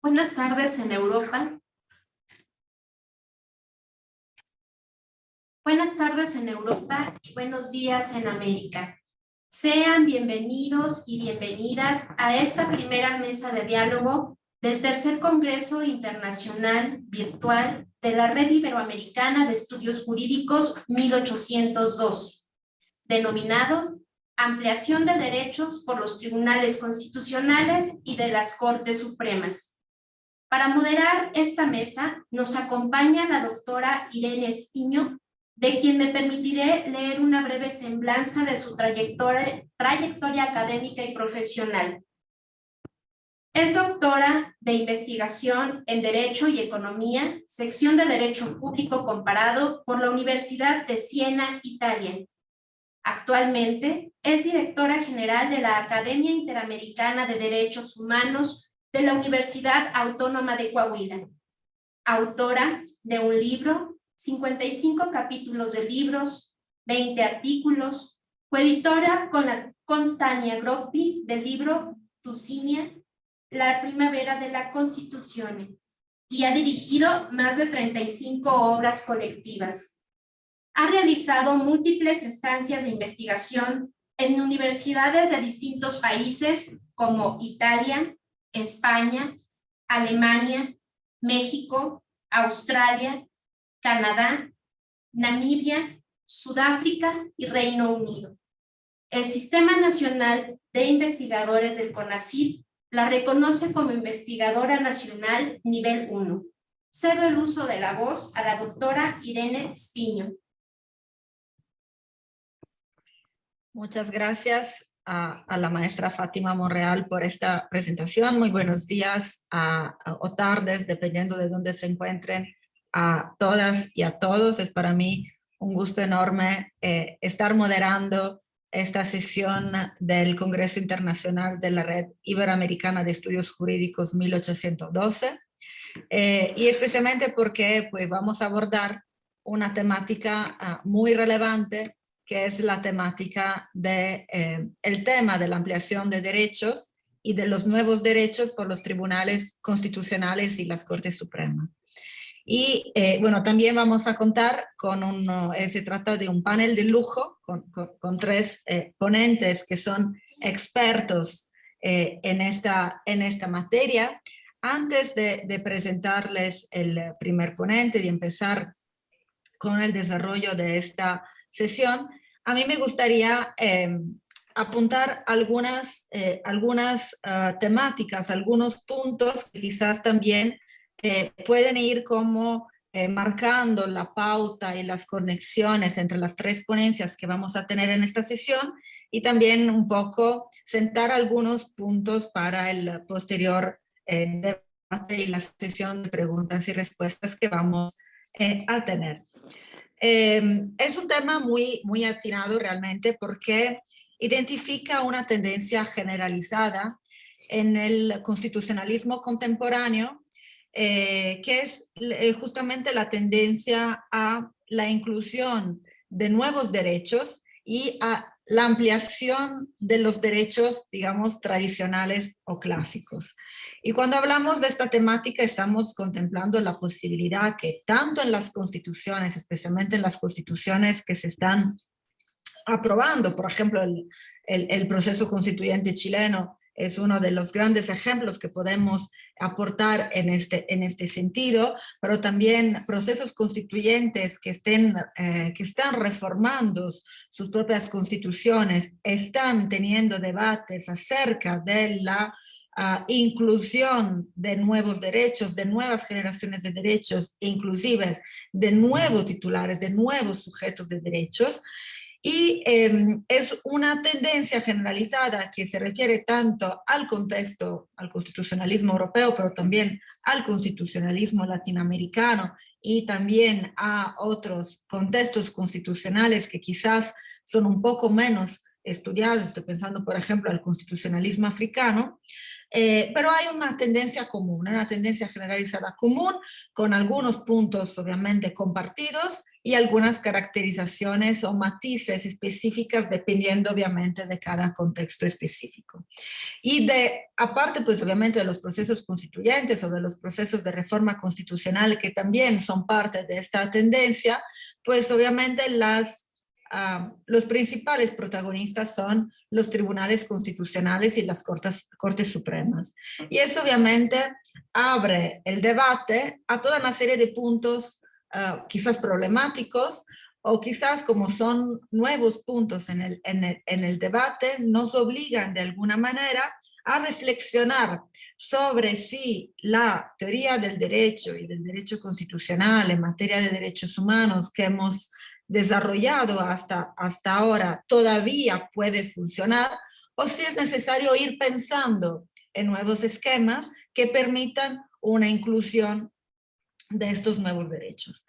Buenas tardes en Europa. Buenas tardes en Europa y buenos días en América. Sean bienvenidos y bienvenidas a esta primera mesa de diálogo del Tercer Congreso Internacional Virtual de la Red Iberoamericana de Estudios Jurídicos 1812, denominado Ampliación de Derechos por los Tribunales Constitucionales y de las Cortes Supremas. Para moderar esta mesa nos acompaña la doctora Irene Espiño, de quien me permitiré leer una breve semblanza de su trayectoria académica y profesional. Es doctora de investigación en Derecho y Economía, sección de Derecho Público Comparado por la Universidad de Siena, Italia. Actualmente es directora general de la Academia Interamericana de Derechos Humanos de la Universidad Autónoma de Coahuila. Autora de un libro, 55 capítulos de libros, 20 artículos, coeditora con Tania Groppi del libro Tucinia, La Primavera de la Constitución, y ha dirigido más de 35 obras colectivas. Ha realizado múltiples estancias de investigación en universidades de distintos países como Italia, España, Alemania, México, Australia, Canadá, Namibia, Sudáfrica y Reino Unido. El Sistema Nacional de Investigadores del CONACYT la reconoce como investigadora nacional nivel 1. Cedo el uso de la voz a la doctora Irene Espiño. Muchas gracias a la maestra Fátima Monreal por esta presentación. Muy buenos días o tardes, dependiendo de dónde se encuentren, a todas y a todos. Es para mí un gusto enorme estar moderando esta sesión del Congreso Internacional de la Red Iberoamericana de Estudios Jurídicos 1812, y especialmente porque pues, vamos a abordar una temática muy relevante, que es la temática el tema de la ampliación de derechos y de los nuevos derechos por los tribunales constitucionales y las Cortes Supremas. Y bueno, también vamos a contar con se trata de un panel de lujo con tres ponentes que son expertos en esta materia. Antes de presentarles el primer ponente y empezar con el desarrollo de esta sesión, a mí me gustaría apuntar algunas temáticas, algunos puntos que quizás también pueden ir como marcando la pauta y las conexiones entre las tres ponencias que vamos a tener en esta sesión, y también un poco sentar algunos puntos para el posterior debate y la sesión de preguntas y respuestas que vamos a tener. Es un tema muy atinado realmente, porque identifica una tendencia generalizada en el constitucionalismo contemporáneo, que es justamente la tendencia a la inclusión de nuevos derechos y a la ampliación de los derechos, digamos, tradicionales o clásicos. Y cuando hablamos de esta temática estamos contemplando la posibilidad que tanto en las constituciones, especialmente en las constituciones que se están aprobando, por ejemplo, el proceso constituyente chileno es uno de los grandes ejemplos que podemos aportar en este sentido, pero también procesos constituyentes que están reformando sus propias constituciones, están teniendo debates acerca de la inclusión de nuevos derechos, de nuevas generaciones de derechos, inclusive de nuevos titulares, de nuevos sujetos de derechos. Y es una tendencia generalizada que se refiere tanto al contexto, al constitucionalismo europeo, pero también al constitucionalismo latinoamericano y también a otros contextos constitucionales que quizás son un poco menos estudiados, estoy pensando por ejemplo al constitucionalismo africano, pero hay una tendencia común, una tendencia generalizada común, con algunos puntos obviamente compartidos y algunas caracterizaciones o matices específicas dependiendo obviamente de cada contexto específico. Y aparte pues obviamente de los procesos constituyentes o de los procesos de reforma constitucional que también son parte de esta tendencia, pues obviamente los principales protagonistas son los tribunales constitucionales y las cortes supremas. Y eso obviamente abre el debate a toda una serie de puntos quizás problemáticos, o quizás como son nuevos puntos en el debate, nos obligan de alguna manera a reflexionar sobre si la teoría del derecho y del derecho constitucional en materia de derechos humanos que hemos desarrollado hasta ahora todavía puede funcionar, o si es necesario ir pensando en nuevos esquemas que permitan una inclusión de estos nuevos derechos.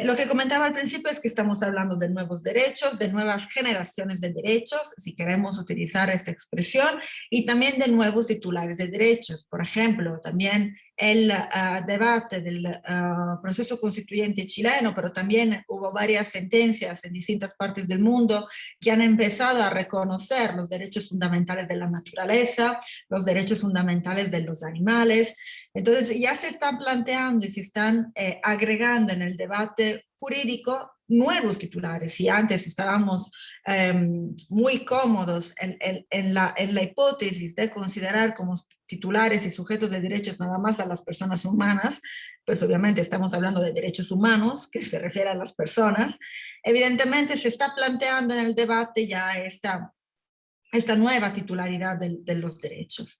Lo que comentaba al principio es que estamos hablando de nuevos derechos, de nuevas generaciones de derechos, si queremos utilizar esta expresión, y también de nuevos titulares de derechos. Por ejemplo, también el debate del proceso constituyente chileno, pero también hubo varias sentencias en distintas partes del mundo que han empezado a reconocer los derechos fundamentales de la naturaleza, los derechos fundamentales de los animales. Entonces ya se están planteando y se están agregando en el debate jurídico nuevos titulares. Y antes estábamos muy cómodos en la hipótesis de considerar como titulares y sujetos de derechos nada más a las personas humanas, pues obviamente estamos hablando de derechos humanos, que se refiere a las personas. Evidentemente se está planteando en el debate ya esta nueva titularidad de los derechos.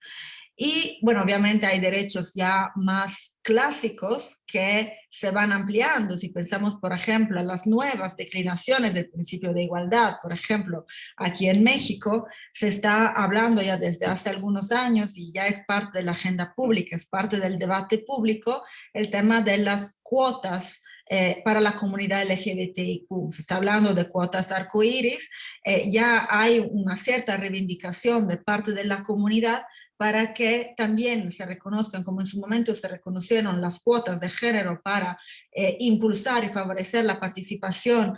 Y bueno, obviamente hay derechos ya más clásicos que se van ampliando. Si pensamos, por ejemplo, en las nuevas declinaciones del principio de igualdad, por ejemplo, aquí en México se está hablando ya desde hace algunos años y ya es parte de la agenda pública, es parte del debate público, el tema de las cuotas para la comunidad LGBTIQ. Se está hablando de cuotas arcoíris, ya hay una cierta reivindicación de parte de la comunidad para que también se reconozcan, como en su momento se reconocieron las cuotas de género para impulsar y favorecer la participación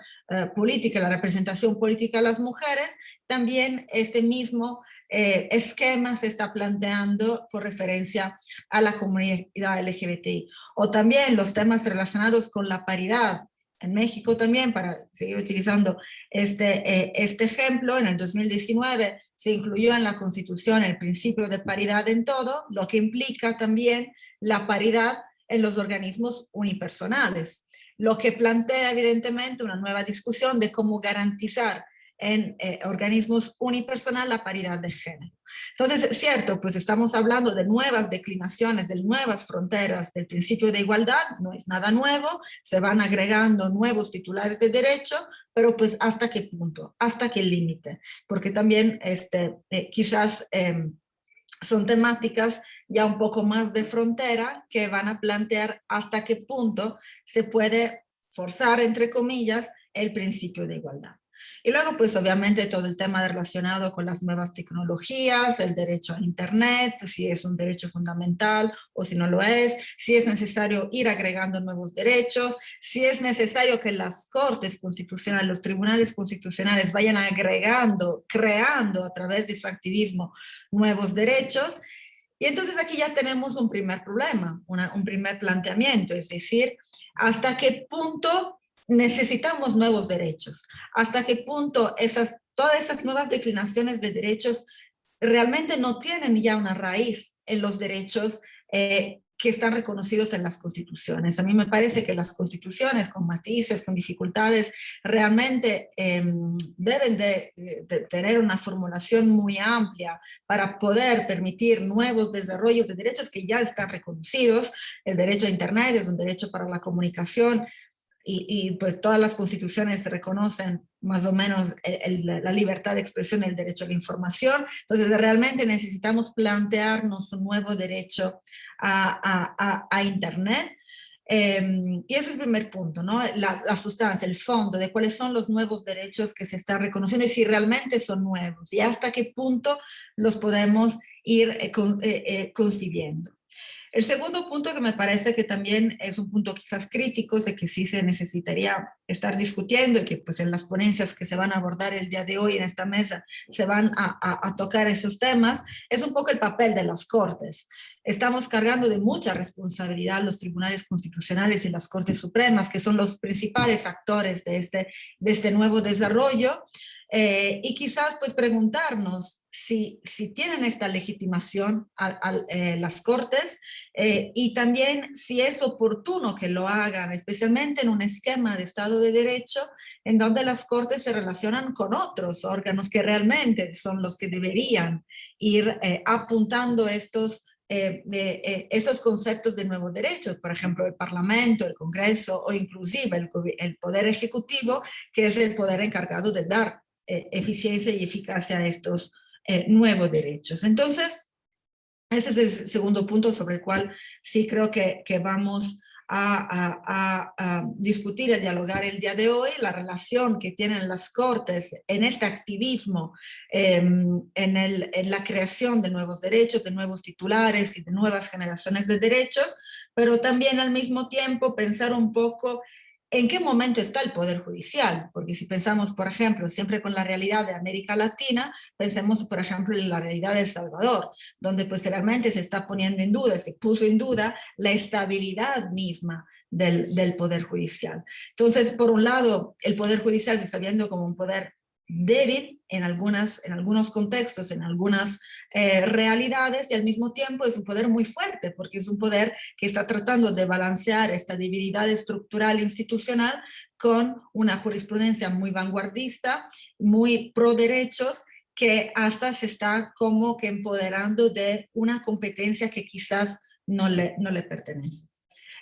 política, la representación política de las mujeres, también este mismo esquema se está planteando con referencia a la comunidad LGBTI. O también los temas relacionados con la paridad. En México también, para seguir utilizando este ejemplo, en el 2019 se incluyó en la Constitución el principio de paridad en todo, lo que implica también la paridad en los organismos unipersonales, lo que plantea evidentemente una nueva discusión de cómo garantizar en organismos unipersonal la paridad de género. Entonces, es cierto, pues estamos hablando de nuevas declinaciones, de nuevas fronteras del principio de igualdad, no es nada nuevo, se van agregando nuevos titulares de derecho, pero pues hasta qué punto, hasta qué límite, porque también quizás son temáticas ya un poco más de frontera que van a plantear hasta qué punto se puede forzar, entre comillas, el principio de igualdad. Y luego, pues obviamente todo el tema relacionado con las nuevas tecnologías, el derecho a Internet, si es un derecho fundamental o si no lo es, si es necesario ir agregando nuevos derechos, si es necesario que las cortes constitucionales, los tribunales constitucionales vayan agregando, creando a través de su activismo nuevos derechos. Y entonces aquí ya tenemos un primer problema, un primer planteamiento, es decir, hasta qué punto necesitamos nuevos derechos, hasta qué punto todas esas nuevas declinaciones de derechos realmente no tienen ya una raíz en los derechos que están reconocidos en las constituciones. A mí me parece que las constituciones con matices, con dificultades, realmente deben de tener una formulación muy amplia para poder permitir nuevos desarrollos de derechos que ya están reconocidos. El derecho a Internet es un derecho para la comunicación, y pues todas las constituciones reconocen más o menos la libertad de expresión y el derecho a la información. Entonces realmente necesitamos plantearnos un nuevo derecho a Internet. Y ese es el primer punto, ¿no? La sustancia, el fondo de cuáles son los nuevos derechos que se están reconociendo y si realmente son nuevos y hasta qué punto los podemos ir concibiendo. El segundo punto que me parece que también es un punto quizás crítico, de que sí se necesitaría estar discutiendo y que pues en las ponencias que se van a abordar el día de hoy en esta mesa se van a tocar esos temas, es un poco el papel de las Cortes. Estamos cargando de mucha responsabilidad los tribunales constitucionales y las Cortes Supremas, que son los principales actores de este nuevo desarrollo, y quizás pues preguntarnos si tienen esta legitimación las Cortes, y también si es oportuno que lo hagan, especialmente en un esquema de Estado de Derecho en donde las Cortes se relacionan con otros órganos que realmente son los que deberían ir apuntando estos conceptos de nuevos derechos, por ejemplo, el Parlamento, el Congreso o inclusive el Poder Ejecutivo, que es el poder encargado de dar eficiencia y eficacia a estos nuevos derechos. Entonces, ese es el segundo punto sobre el cual sí creo que vamos a discutir y a dialogar el día de hoy, la relación que tienen las Cortes en este activismo, en la creación de nuevos derechos, de nuevos titulares y de nuevas generaciones de derechos, pero también al mismo tiempo pensar un poco ¿en qué momento está el Poder Judicial? Porque si pensamos, por ejemplo, siempre con la realidad de América Latina, pensemos, por ejemplo, en la realidad de El Salvador, donde pues realmente se está poniendo en duda, se puso en duda la estabilidad misma del Poder Judicial. Entonces, por un lado, el Poder Judicial se está viendo como un poder débil en algunos contextos, en algunas realidades, y al mismo tiempo es un poder muy fuerte, porque es un poder que está tratando de balancear esta debilidad estructural institucional con una jurisprudencia muy vanguardista, muy pro derechos, que hasta se está como que empoderando de una competencia que quizás no le pertenece.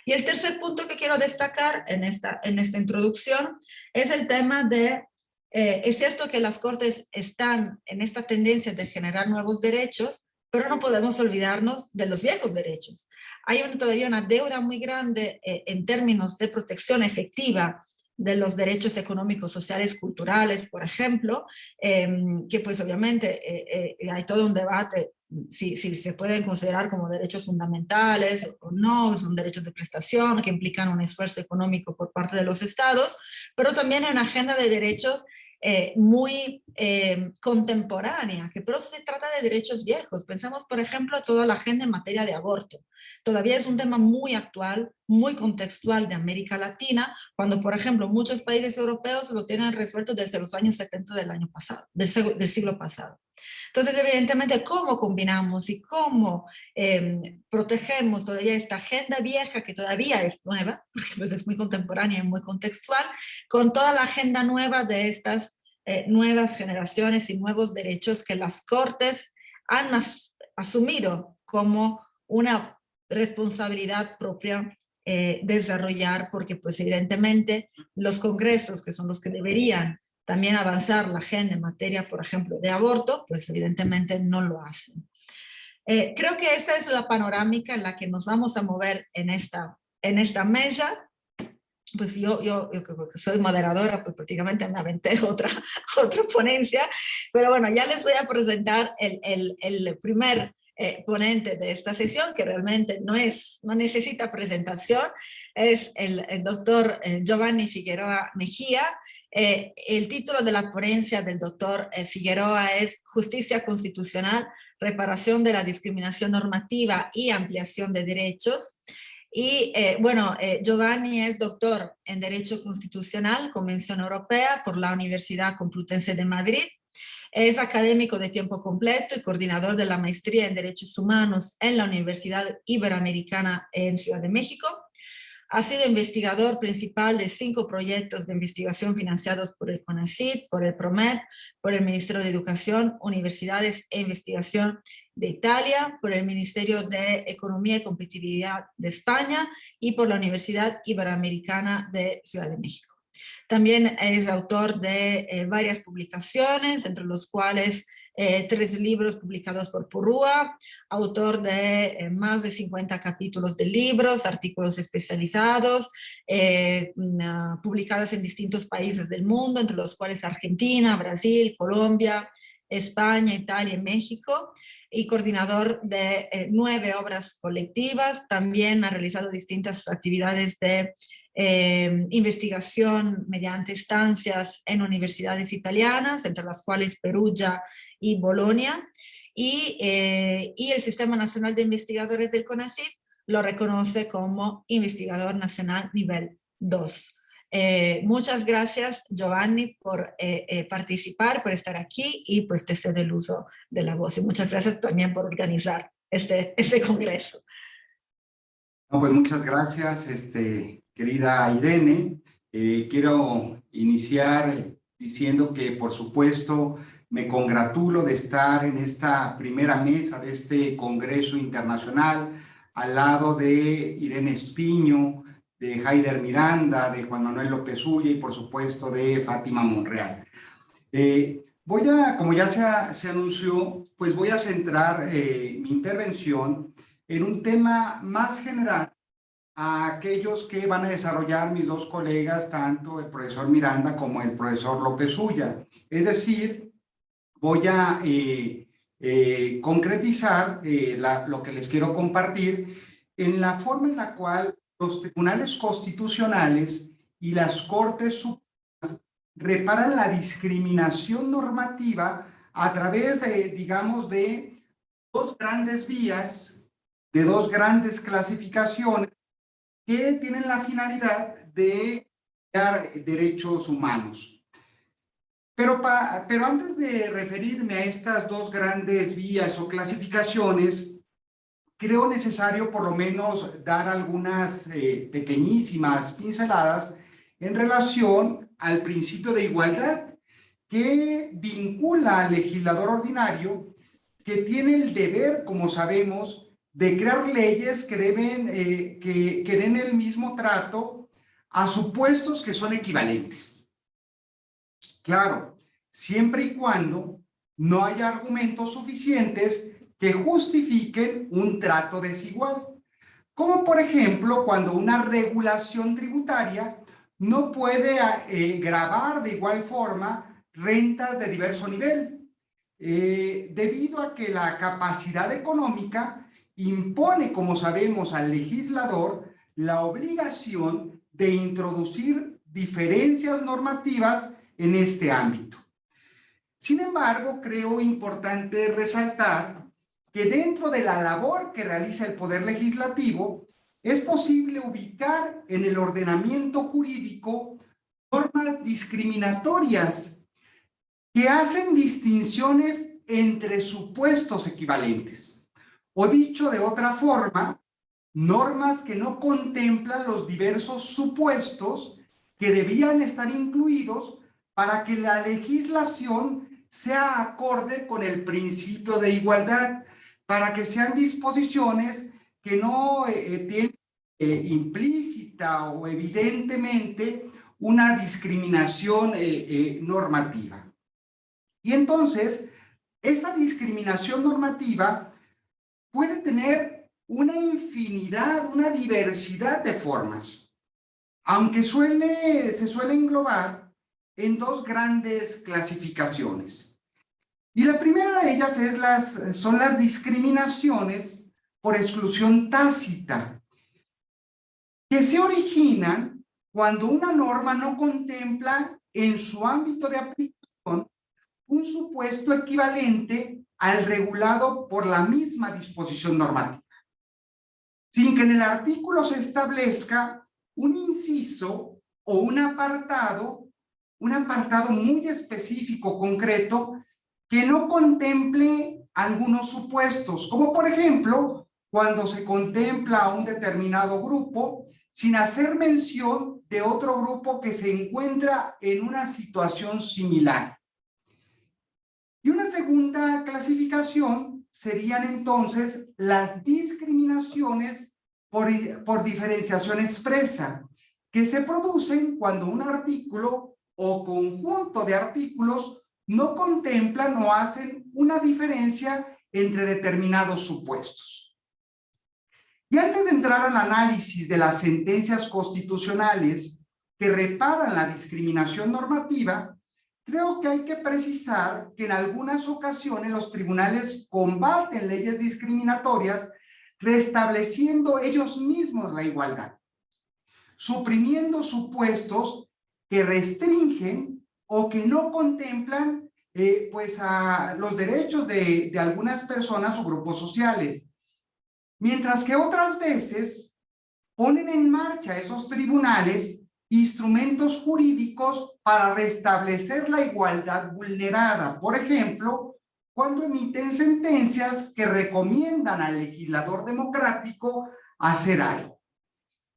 Y el tercer punto que quiero destacar en esta introducción es el tema de es cierto que las Cortes están en esta tendencia de generar nuevos derechos, pero no podemos olvidarnos de los viejos derechos. Hay todavía una deuda muy grande en términos de protección efectiva de los derechos económicos, sociales, culturales, por ejemplo, que pues obviamente hay todo un debate si se pueden considerar como derechos fundamentales o no, son derechos de prestación que implican un esfuerzo económico por parte de los estados, pero también hay una agenda de derechos muy contemporánea, que pero se trata de derechos viejos. Pensamos, por ejemplo, toda la agenda en materia de aborto. Todavía es un tema muy actual, muy contextual de América Latina, cuando, por ejemplo, muchos países europeos lo tienen resuelto desde los años 70 del año pasado, del siglo pasado. Entonces, evidentemente, ¿cómo combinamos y cómo protegemos todavía esta agenda vieja que todavía es nueva, porque pues, es muy contemporánea y muy contextual, con toda la agenda nueva de estas nuevas generaciones y nuevos derechos que las Cortes han asumido como una responsabilidad propia desarrollar, porque pues evidentemente los congresos, que son los que deberían también avanzar la agenda en materia, por ejemplo, de aborto, pues evidentemente no lo hacen. Creo que esa es la panorámica en la que nos vamos a mover en esta mesa. Pues yo que soy moderadora, pues prácticamente me aventé otra ponencia, pero bueno, ya les voy a presentar el primer ponente de esta sesión, que realmente no necesita presentación, es el doctor Giovanni Figueroa Mejía. El título de la ponencia del doctor Figueroa es Justicia Constitucional, Reparación de la Discriminación Normativa y Ampliación de Derechos. Y Giovanni es doctor en Derecho Constitucional, Convención Europea, por la Universidad Complutense de Madrid. Es académico de tiempo completo y coordinador de la maestría en Derechos Humanos en la Universidad Iberoamericana en Ciudad de México. Ha sido investigador principal de 5 proyectos de investigación financiados por el CONACYT, por el PROMED, por el Ministerio de Educación, Universidades e Investigación de Italia, por el Ministerio de Economía y Competitividad de España y por la Universidad Iberoamericana de Ciudad de México. También es autor de varias publicaciones, entre los cuales 3 libros publicados por Porrúa, autor de más de 50 capítulos de libros, artículos especializados, publicados en distintos países del mundo, entre los cuales Argentina, Brasil, Colombia, España, Italia y México, y coordinador de 9 obras colectivas. También ha realizado distintas actividades de investigación mediante estancias en universidades italianas, entre las cuales Perugia y Bolonia, y el Sistema Nacional de Investigadores del CONACYT lo reconoce como investigador nacional nivel 2. Muchas gracias, Giovanni, por participar, por estar aquí, y pues te cedo el uso de la voz. Y muchas gracias también por organizar este congreso. No, pues muchas gracias, querida Irene. Quiero iniciar diciendo que, por supuesto, me congratulo de estar en esta primera mesa de este Congreso Internacional al lado de Irene Espiño, de Haider Miranda, de Juan Manuel López Ulla y, por supuesto, de Fátima Monreal. Como ya se anunció, pues voy a centrar mi intervención en un tema más general a aquellos que van a desarrollar mis dos colegas, tanto el profesor Miranda como el profesor López Ulla. Es decir, voy a concretizar lo que les quiero compartir en la forma en la cual los tribunales constitucionales y las Cortes Supremas reparan la discriminación normativa a través, digamos, de dos grandes vías, de dos grandes clasificaciones que tienen la finalidad de dar derechos humanos. Pero antes de referirme a estas dos grandes vías o clasificaciones, creo necesario por lo menos dar algunas pequeñísimas pinceladas en relación al principio de igualdad, que vincula al legislador ordinario, que tiene el deber, como sabemos, de crear leyes que den el mismo trato a supuestos que son equivalentes. Claro, siempre y cuando no haya argumentos suficientes que justifiquen un trato desigual, como por ejemplo cuando una regulación tributaria no puede gravar de igual forma rentas de diverso nivel, debido a que la capacidad económica impone, como sabemos, al legislador la obligación de introducir diferencias normativas en este ámbito. Sin embargo, creo importante resaltar que dentro de la labor que realiza el Poder Legislativo es posible ubicar en el ordenamiento jurídico normas discriminatorias que hacen distinciones entre supuestos equivalentes. O dicho de otra forma, normas que no contemplan los diversos supuestos que debían estar incluidos para que la legislación sea acorde con el principio de igualdad, para que sean disposiciones que no tienen implícita o evidentemente una discriminación normativa. Y entonces, esa discriminación normativa puede tener una infinidad, una diversidad de formas, aunque se suele englobar en dos grandes clasificaciones. Y la primera de ellas son las discriminaciones por exclusión tácita, que se originan cuando una norma no contempla en su ámbito de aplicación un supuesto equivalente al regulado por la misma disposición normativa, sin que en el artículo se establezca un inciso o un apartado muy específico, concreto, que no contemple algunos supuestos, como por ejemplo, cuando se contempla a un determinado grupo sin hacer mención de otro grupo que se encuentra en una situación similar. Y una segunda clasificación serían entonces las discriminaciones por diferenciación expresa, que se producen cuando un artículo o conjunto de artículos no contemplan o hacen una diferencia entre determinados supuestos. Y antes de entrar al análisis de las sentencias constitucionales que reparan la discriminación normativa, creo que hay que precisar que en algunas ocasiones los tribunales combaten leyes discriminatorias restableciendo ellos mismos la igualdad, suprimiendo supuestos que restringen o que no contemplan a los derechos de algunas personas o grupos sociales. Mientras que otras veces ponen en marcha esos tribunales instrumentos jurídicos para restablecer la igualdad vulnerada. Por ejemplo, cuando emiten sentencias que recomiendan al legislador democrático hacer algo.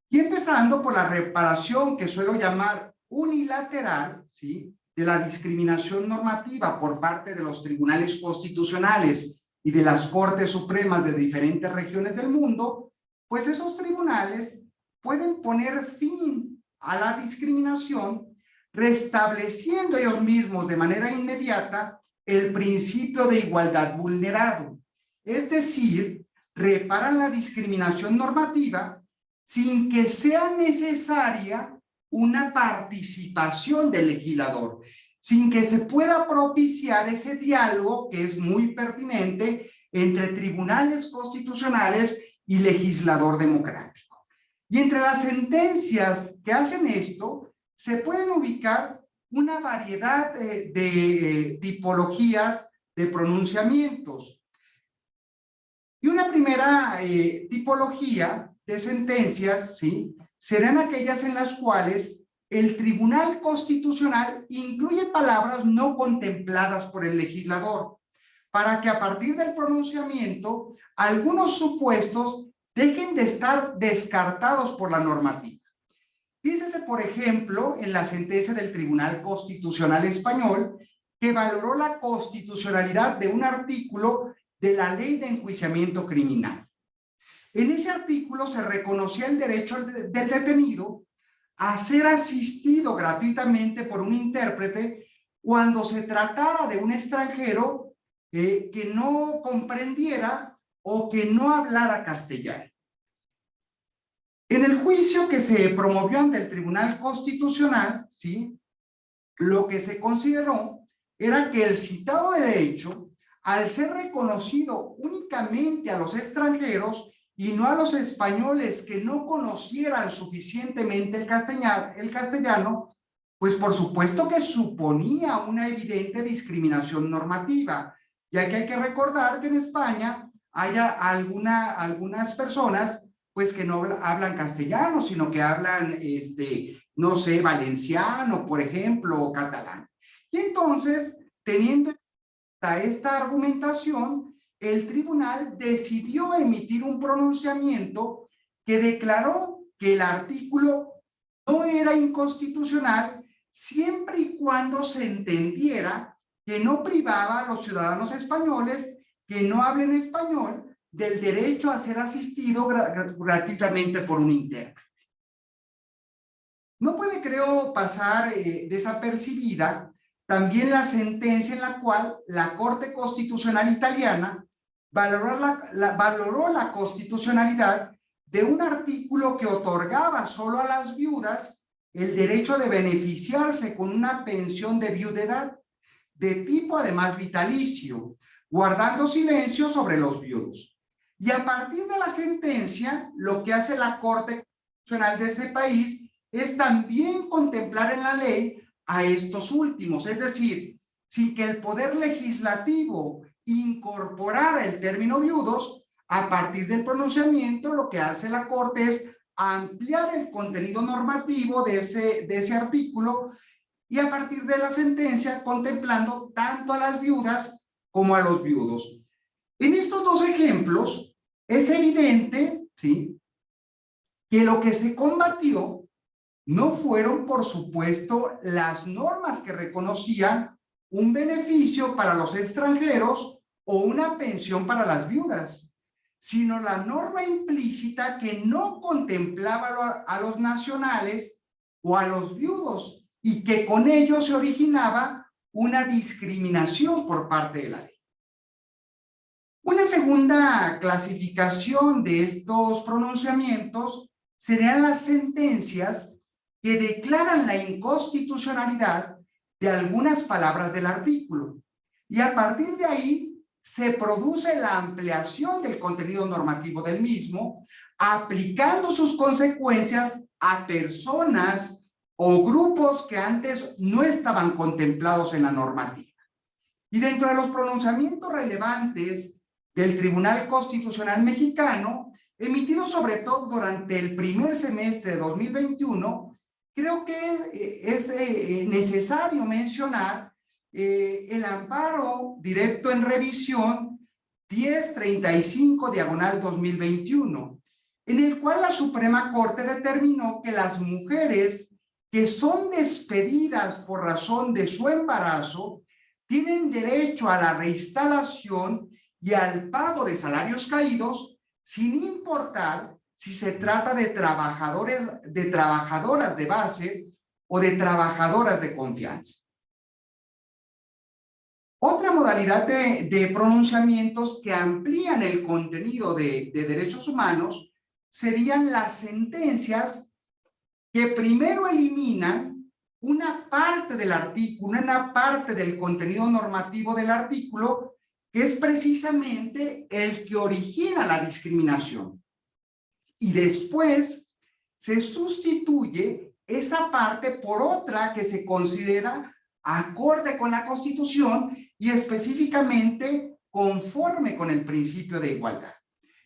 Y empezando por la reparación que suelo llamar unilateral, ¿sí?, de la discriminación normativa por parte de los tribunales constitucionales y de las Cortes Supremas de diferentes regiones del mundo, pues esos tribunales pueden poner fin a la discriminación, restableciendo ellos mismos de manera inmediata el principio de igualdad vulnerado. Es decir, reparan la discriminación normativa sin que sea necesaria una participación del legislador, sin que se pueda propiciar ese diálogo que es muy pertinente entre tribunales constitucionales y legislador democrático. Y entre las sentencias que hacen esto, se pueden ubicar una variedad de tipologías de pronunciamientos. Y una primera tipología de sentencias, ¿sí?, serán aquellas en las cuales el Tribunal Constitucional incluye palabras no contempladas por el legislador, para que a partir del pronunciamiento algunos supuestos dejen de estar descartados por la normativa. Fíjese, por ejemplo, en la sentencia del Tribunal Constitucional Español, que valoró la constitucionalidad de un artículo de la Ley de Enjuiciamiento Criminal. En ese artículo se reconocía el derecho del detenido a ser asistido gratuitamente por un intérprete cuando se tratara de un extranjero que no comprendiera o que no hablara castellano. En el juicio que se promovió ante el Tribunal Constitucional, ¿sí?, lo que se consideró era que el citado derecho, al ser reconocido únicamente a los extranjeros y no a los españoles que no conocieran suficientemente el castellano, pues por supuesto que suponía una evidente discriminación normativa, ya que hay que recordar que en España hay algunas personas pues que no hablan castellano, sino que hablan, no sé, valenciano, por ejemplo, o catalán. Y entonces, teniendo esta argumentación, el tribunal decidió emitir un pronunciamiento que declaró que el artículo no era inconstitucional siempre y cuando se entendiera que no privaba a los ciudadanos españoles que no hablen español del derecho a ser asistido gratuitamente por un intérprete. No puede, creo, pasar desapercibida también la sentencia en la cual la Corte Constitucional Italiana valoró la constitucionalidad de un artículo que otorgaba solo a las viudas el derecho de beneficiarse con una pensión de viudedad, de tipo además vitalicio, guardando silencio sobre los viudos. Y a partir de la sentencia, lo que hace la Corte Constitucional de ese país es también contemplar en la ley a estos últimos, es decir, sin que el Poder Legislativo incorporara el término viudos, a partir del pronunciamiento lo que hace la Corte es ampliar el contenido normativo de ese artículo y a partir de la sentencia contemplando tanto a las viudas como a los viudos. En estos dos ejemplos es evidente, ¿sí?, que lo que se combatió no fueron, por supuesto, las normas que reconocían un beneficio para los extranjeros o una pensión para las viudas, sino la norma implícita que no contemplaba a los nacionales o a los viudos y que con ello se originaba una discriminación por parte de la ley. Una segunda clasificación de estos pronunciamientos serían las sentencias que declaran la inconstitucionalidad de algunas palabras del artículo. Y a partir de ahí se produce la ampliación del contenido normativo del mismo, aplicando sus consecuencias a personas o grupos que antes no estaban contemplados en la normativa. Y dentro de los pronunciamientos relevantes del Tribunal Constitucional Mexicano, emitidos sobre todo durante el primer semestre de 2021, creo que es necesario mencionar el amparo directo en revisión 1035/2021, en el cual la Suprema Corte determinó que las mujeres que son despedidas por razón de su embarazo tienen derecho a la reinstalación y al pago de salarios caídos, sin importar si se trata de trabajadoras de base o de trabajadoras de confianza. Otra modalidad de pronunciamientos que amplían el contenido de derechos humanos serían las sentencias que primero eliminan una parte del artículo, una parte del contenido normativo del artículo, que es precisamente el que origina la discriminación. Y después se sustituye esa parte por otra que se considera acorde con la Constitución y específicamente conforme con el principio de igualdad.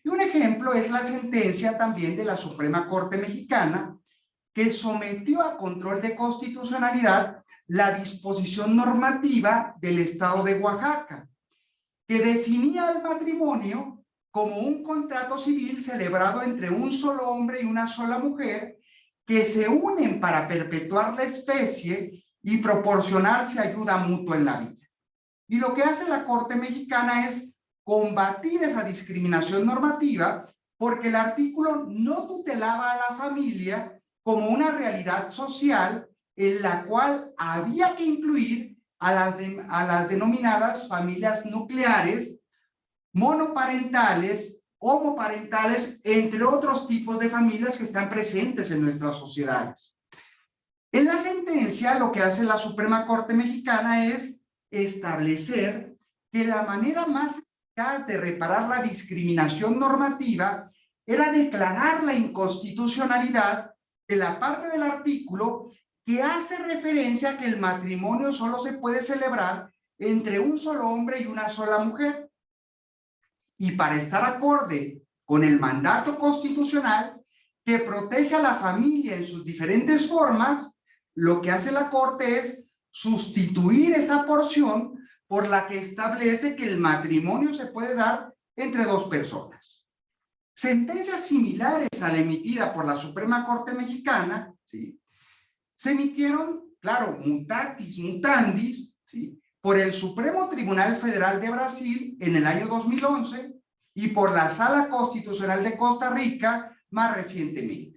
Y un ejemplo es la sentencia también de la Suprema Corte Mexicana, que sometió a control de constitucionalidad la disposición normativa del Estado de Oaxaca, que definía el matrimonio como un contrato civil celebrado entre un solo hombre y una sola mujer que se unen para perpetuar la especie y proporcionarse ayuda mutua en la vida. Y lo que hace la Corte Mexicana es combatir esa discriminación normativa porque el artículo no tutelaba a la familia como una realidad social en la cual había que incluir a las denominadas familias nucleares, monoparentales, homoparentales, entre otros tipos de familias que están presentes en nuestras sociedades. En la sentencia, lo que hace la Suprema Corte Mexicana es establecer que la manera más eficaz de reparar la discriminación normativa era declarar la inconstitucionalidad de la parte del artículo que hace referencia a que el matrimonio solo se puede celebrar entre un solo hombre y una sola mujer. Y para estar acorde con el mandato constitucional que protege a la familia en sus diferentes formas, lo que hace la Corte es sustituir esa porción por la que establece que el matrimonio se puede dar entre dos personas. Sentencias similares a la emitida por la Suprema Corte Mexicana, ¿sí?, se emitieron, claro, mutatis mutandis, ¿sí?, por el Supremo Tribunal Federal de Brasil en el año 2011 y por la Sala Constitucional de Costa Rica más recientemente.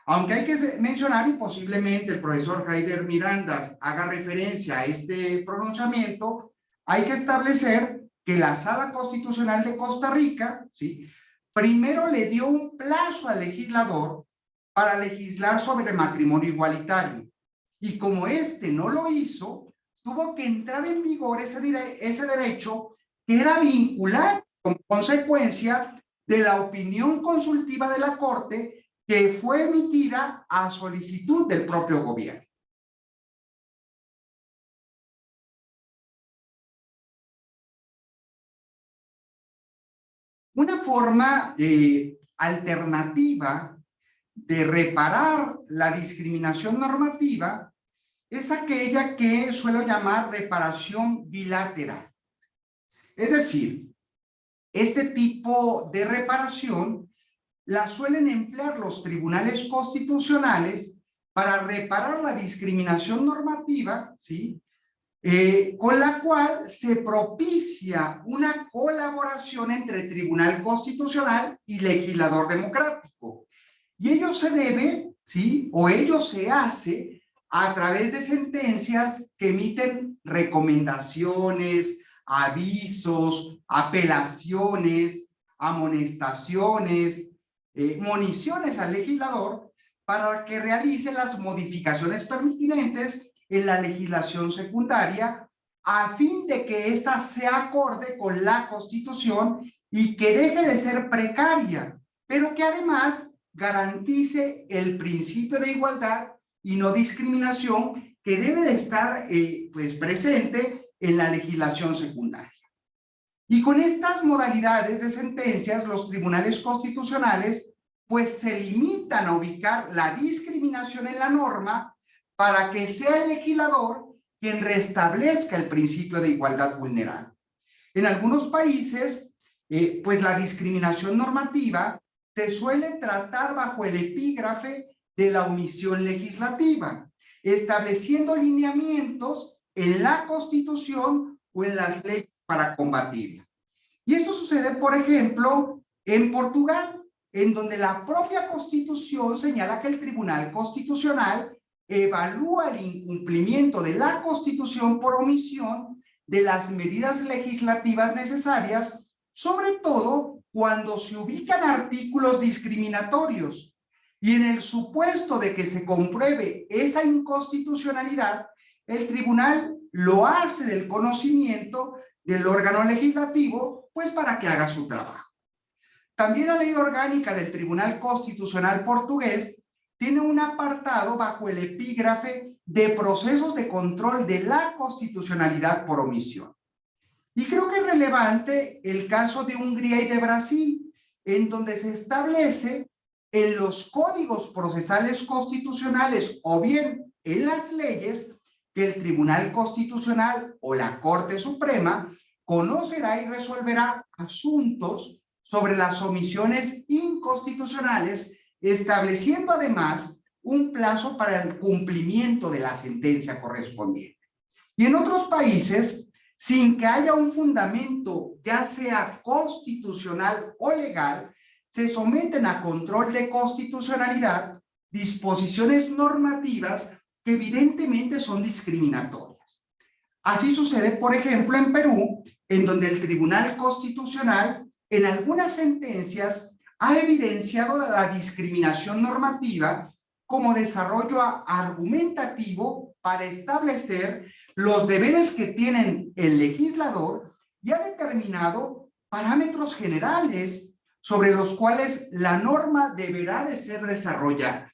Aunque hay que mencionar, y posiblemente el profesor Haider Miranda haga referencia a este pronunciamiento, hay que establecer que la Sala Constitucional de Costa Rica, ¿sí?, primero le dio un plazo al legislador para legislar sobre matrimonio igualitario. Y como este no lo hizo, tuvo que entrar en vigor ese derecho que era vinculante como consecuencia de la opinión consultiva de la Corte que fue emitida a solicitud del propio gobierno. Una forma alternativa de reparar la discriminación normativa es aquella que suelo llamar reparación bilateral. Es decir, este tipo de reparación la suelen emplear los tribunales constitucionales para reparar la discriminación normativa, ¿sí?, con la cual se propicia una colaboración entre Tribunal Constitucional y legislador democrático. Y ello se debe, ¿sí?, o ello se hace a través de sentencias que emiten recomendaciones, avisos, apelaciones, amonestaciones, moniciones al legislador para que realice las modificaciones pertinentes en la legislación secundaria a fin de que ésta sea acorde con la Constitución y que deje de ser precaria, pero que además garantice el principio de igualdad y no discriminación que debe de estar pues presente en la legislación secundaria. Y con estas modalidades de sentencias, los tribunales constitucionales pues se limitan a ubicar la discriminación en la norma para que sea el legislador quien restablezca el principio de igualdad vulnerado. En algunos países, pues la discriminación normativa se suele tratar bajo el epígrafe de la omisión legislativa, estableciendo lineamientos en la Constitución o en las leyes para combatirla. Y esto sucede, por ejemplo, en Portugal, en donde la propia Constitución señala que el Tribunal Constitucional evalúa el incumplimiento de la Constitución por omisión de las medidas legislativas necesarias, sobre todo cuando se ubican artículos discriminatorios. Y en el supuesto de que se compruebe esa inconstitucionalidad, el tribunal lo hace del conocimiento del órgano legislativo, pues para que haga su trabajo. También la ley orgánica del Tribunal Constitucional portugués tiene un apartado bajo el epígrafe de procesos de control de la constitucionalidad por omisión. Y creo que es relevante el caso de Hungría y de Brasil, en donde se establece en los códigos procesales constitucionales o bien en las leyes que el Tribunal Constitucional o la Corte Suprema conocerá y resolverá asuntos sobre las omisiones inconstitucionales, estableciendo además un plazo para el cumplimiento de la sentencia correspondiente. Y en otros países, sin que haya un fundamento, ya sea constitucional o legal, se someten a control de constitucionalidad disposiciones normativas que evidentemente son discriminatorias. Así sucede, por ejemplo, en Perú, en donde el Tribunal Constitucional en algunas sentencias ha evidenciado la discriminación normativa como desarrollo argumentativo para establecer los deberes que tiene el legislador y ha determinado parámetros generales sobre los cuales la norma deberá de ser desarrollada.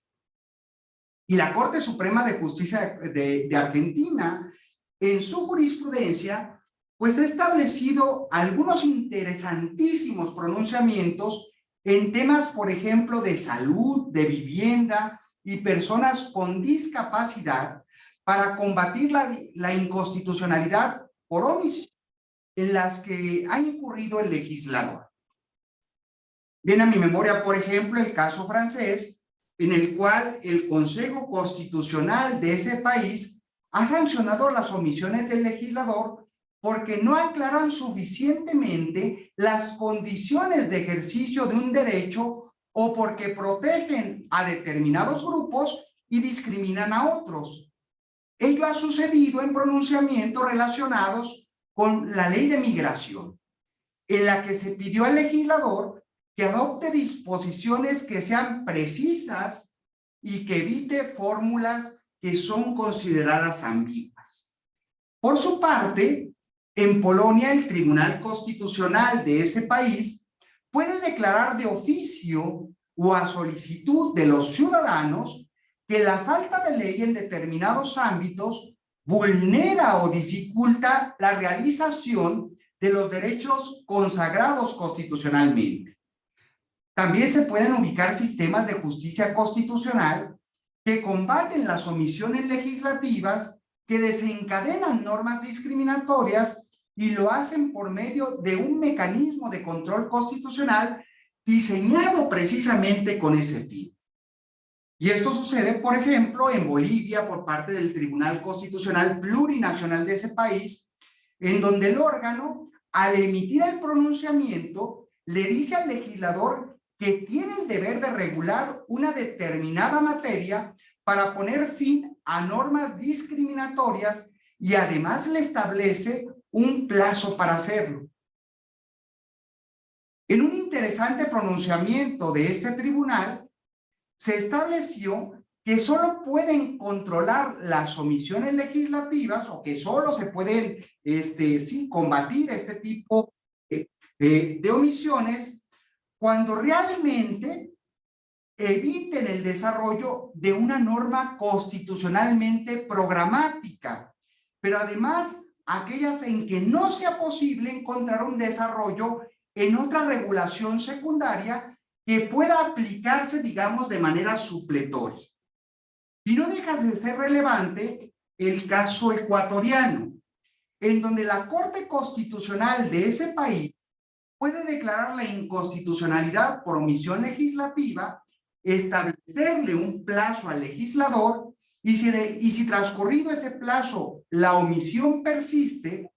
Y la Corte Suprema de Justicia de Argentina, en su jurisprudencia, pues ha establecido algunos interesantísimos pronunciamientos en temas, por ejemplo, de salud, de vivienda y personas con discapacidad para combatir la inconstitucionalidad por omisión en las que ha incurrido el legislador. Viene a mi memoria, por ejemplo, el caso francés, en el cual el Consejo Constitucional de ese país ha sancionado las omisiones del legislador porque no aclaran suficientemente las condiciones de ejercicio de un derecho o porque protegen a determinados grupos y discriminan a otros. Ello ha sucedido en pronunciamientos relacionados con la ley de migración, en la que se pidió al legislador que adopte disposiciones que sean precisas y que evite fórmulas que son consideradas ambiguas. Por su parte, en Polonia, el Tribunal Constitucional de ese país puede declarar de oficio o a solicitud de los ciudadanos que la falta de ley en determinados ámbitos vulnera o dificulta la realización de los derechos consagrados constitucionalmente. También se pueden ubicar sistemas de justicia constitucional que combaten las omisiones legislativas que desencadenan normas discriminatorias y lo hacen por medio de un mecanismo de control constitucional diseñado precisamente con ese fin. Y esto sucede, por ejemplo, en Bolivia por parte del Tribunal Constitucional Plurinacional de ese país, en donde el órgano, al emitir el pronunciamiento, le dice al legislador que tiene el deber de regular una determinada materia para poner fin a normas discriminatorias y además le establece un plazo para hacerlo. En un interesante pronunciamiento de este tribunal, se estableció que solo pueden controlar las omisiones legislativas o que solo se pueden combatir este tipo de omisiones cuando realmente eviten el desarrollo de una norma constitucionalmente programática, pero además aquellas en que no sea posible encontrar un desarrollo en otra regulación secundaria que pueda aplicarse, digamos, de manera supletoria. Y no deja de ser relevante el caso ecuatoriano, en donde la Corte Constitucional de ese país puede declarar la inconstitucionalidad por omisión legislativa, establecerle un plazo al legislador y si transcurrido ese plazo la omisión persiste,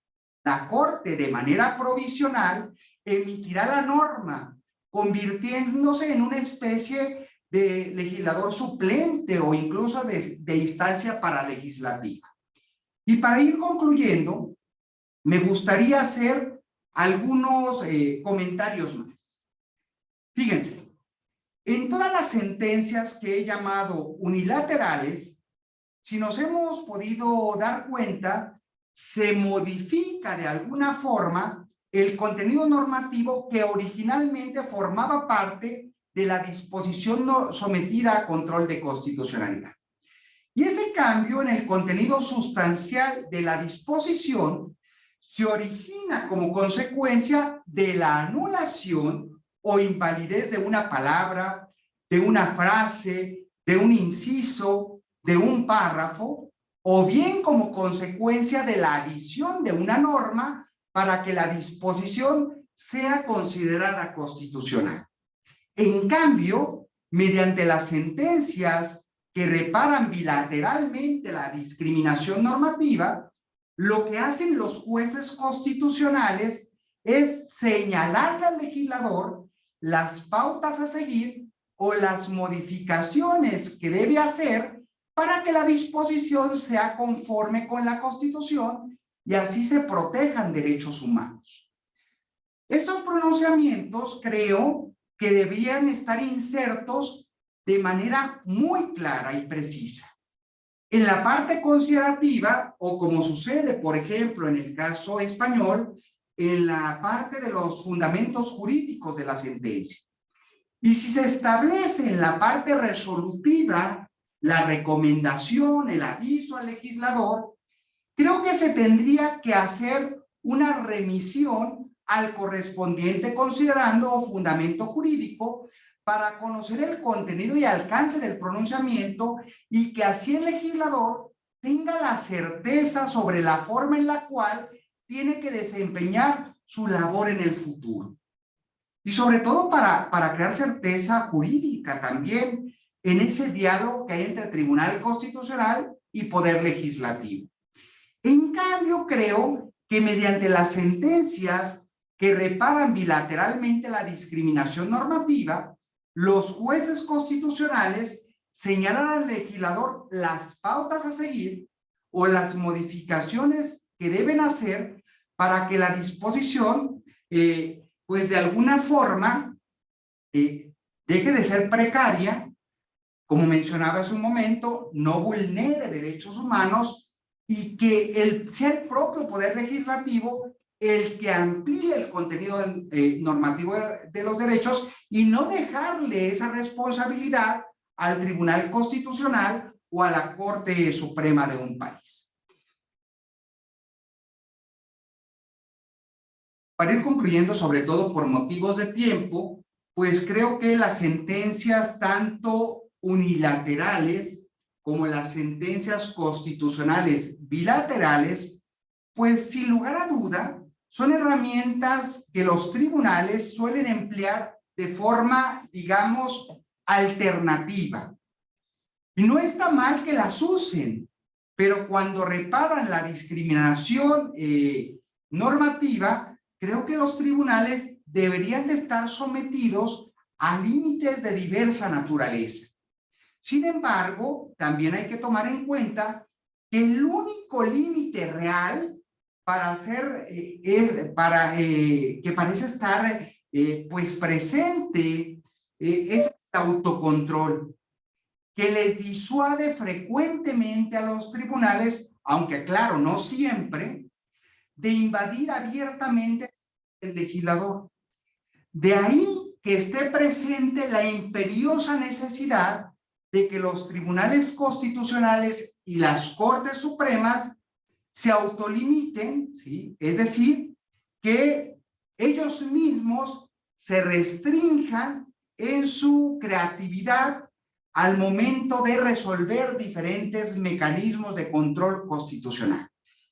la Corte de manera provisional emitirá la norma, convirtiéndose en una especie de legislador suplente o incluso de instancia paralegislativa. Y para ir concluyendo, me gustaría hacer algunos comentarios más. Fíjense, en todas las sentencias que he llamado unilaterales, si nos hemos podido dar cuenta, se modifica de alguna forma el contenido normativo que originalmente formaba parte de la disposición sometida a control de constitucionalidad. Y ese cambio en el contenido sustancial de la disposición se origina como consecuencia de la anulación o invalidez de una palabra, de una frase, de un inciso, de un párrafo, o bien como consecuencia de la adición de una norma para que la disposición sea considerada constitucional. En cambio, mediante las sentencias que reparan bilateralmente la discriminación normativa, lo que hacen los jueces constitucionales es señalarle al legislador las pautas a seguir o las modificaciones que debe hacer para que la disposición sea conforme con la Constitución y así se protejan derechos humanos. Estos pronunciamientos creo que deberían estar insertos de manera muy clara y precisa. En la parte considerativa, o como sucede, por ejemplo, en el caso español, en la parte de los fundamentos jurídicos de la sentencia. Y si se establece en la parte resolutiva la recomendación, el aviso al legislador, creo que se tendría que hacer una remisión al correspondiente considerando o fundamento jurídico para conocer el contenido y alcance del pronunciamiento y que así el legislador tenga la certeza sobre la forma en la cual tiene que desempeñar su labor en el futuro. Y sobre todo para crear certeza jurídica también en ese diálogo que hay entre Tribunal Constitucional y Poder Legislativo. En cambio, creo que mediante las sentencias que reparan bilateralmente la discriminación normativa, los jueces constitucionales señalan al legislador las pautas a seguir o las modificaciones que deben hacer para que la disposición, pues de alguna forma, deje de ser precaria, como mencionaba hace un momento, no vulnere derechos humanos y que sea el propio Poder Legislativo el que amplíe el contenido normativo de los derechos y no dejarle esa responsabilidad al Tribunal Constitucional o a la Corte Suprema de un país. Para ir concluyendo, sobre todo por motivos de tiempo, pues creo que las sentencias tanto unilaterales como las sentencias constitucionales bilaterales, pues sin lugar a duda, son herramientas que los tribunales suelen emplear de forma, digamos, alternativa. Y no está mal que las usen, pero cuando reparan la discriminación normativa, creo que los tribunales deberían de estar sometidos a límites de diversa naturaleza. Sin embargo, también hay que tomar en cuenta que el único límite real para hacer, que parece estar pues presente, es el autocontrol, que les disuade frecuentemente a los tribunales, aunque claro, no siempre, de invadir abiertamente el legislador. De ahí que esté presente la imperiosa necesidad de que los tribunales constitucionales y las Cortes Supremas se autolimiten, ¿sí? Es decir, que ellos mismos se restrinjan en su creatividad al momento de resolver diferentes mecanismos de control constitucional.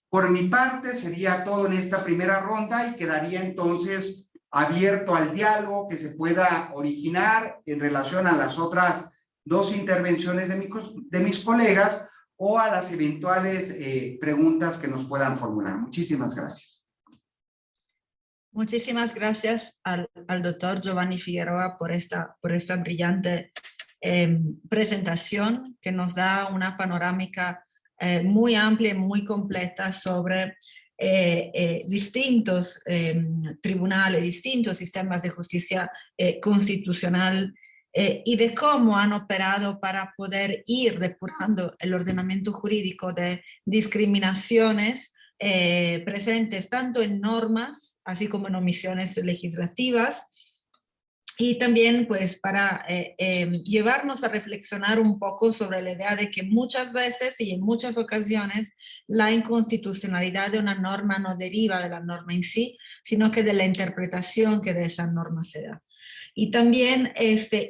Por mi parte, sería todo en esta primera ronda y quedaría entonces abierto al diálogo que se pueda originar en relación a las otras dos intervenciones de mis colegas o a las eventuales preguntas que nos puedan formular. Muchísimas gracias. Muchísimas gracias al doctor Giovanni Figueroa por esta brillante presentación que nos da una panorámica muy amplia y muy completa sobre distintos tribunales, distintos sistemas de justicia constitucional y de cómo han operado para poder ir depurando el ordenamiento jurídico de discriminaciones presentes tanto en normas, así como en omisiones legislativas, y también pues para llevarnos a reflexionar un poco sobre la idea de que muchas veces y en muchas ocasiones la inconstitucionalidad de una norma no deriva de la norma en sí, sino que de la interpretación que de esa norma se da. Y también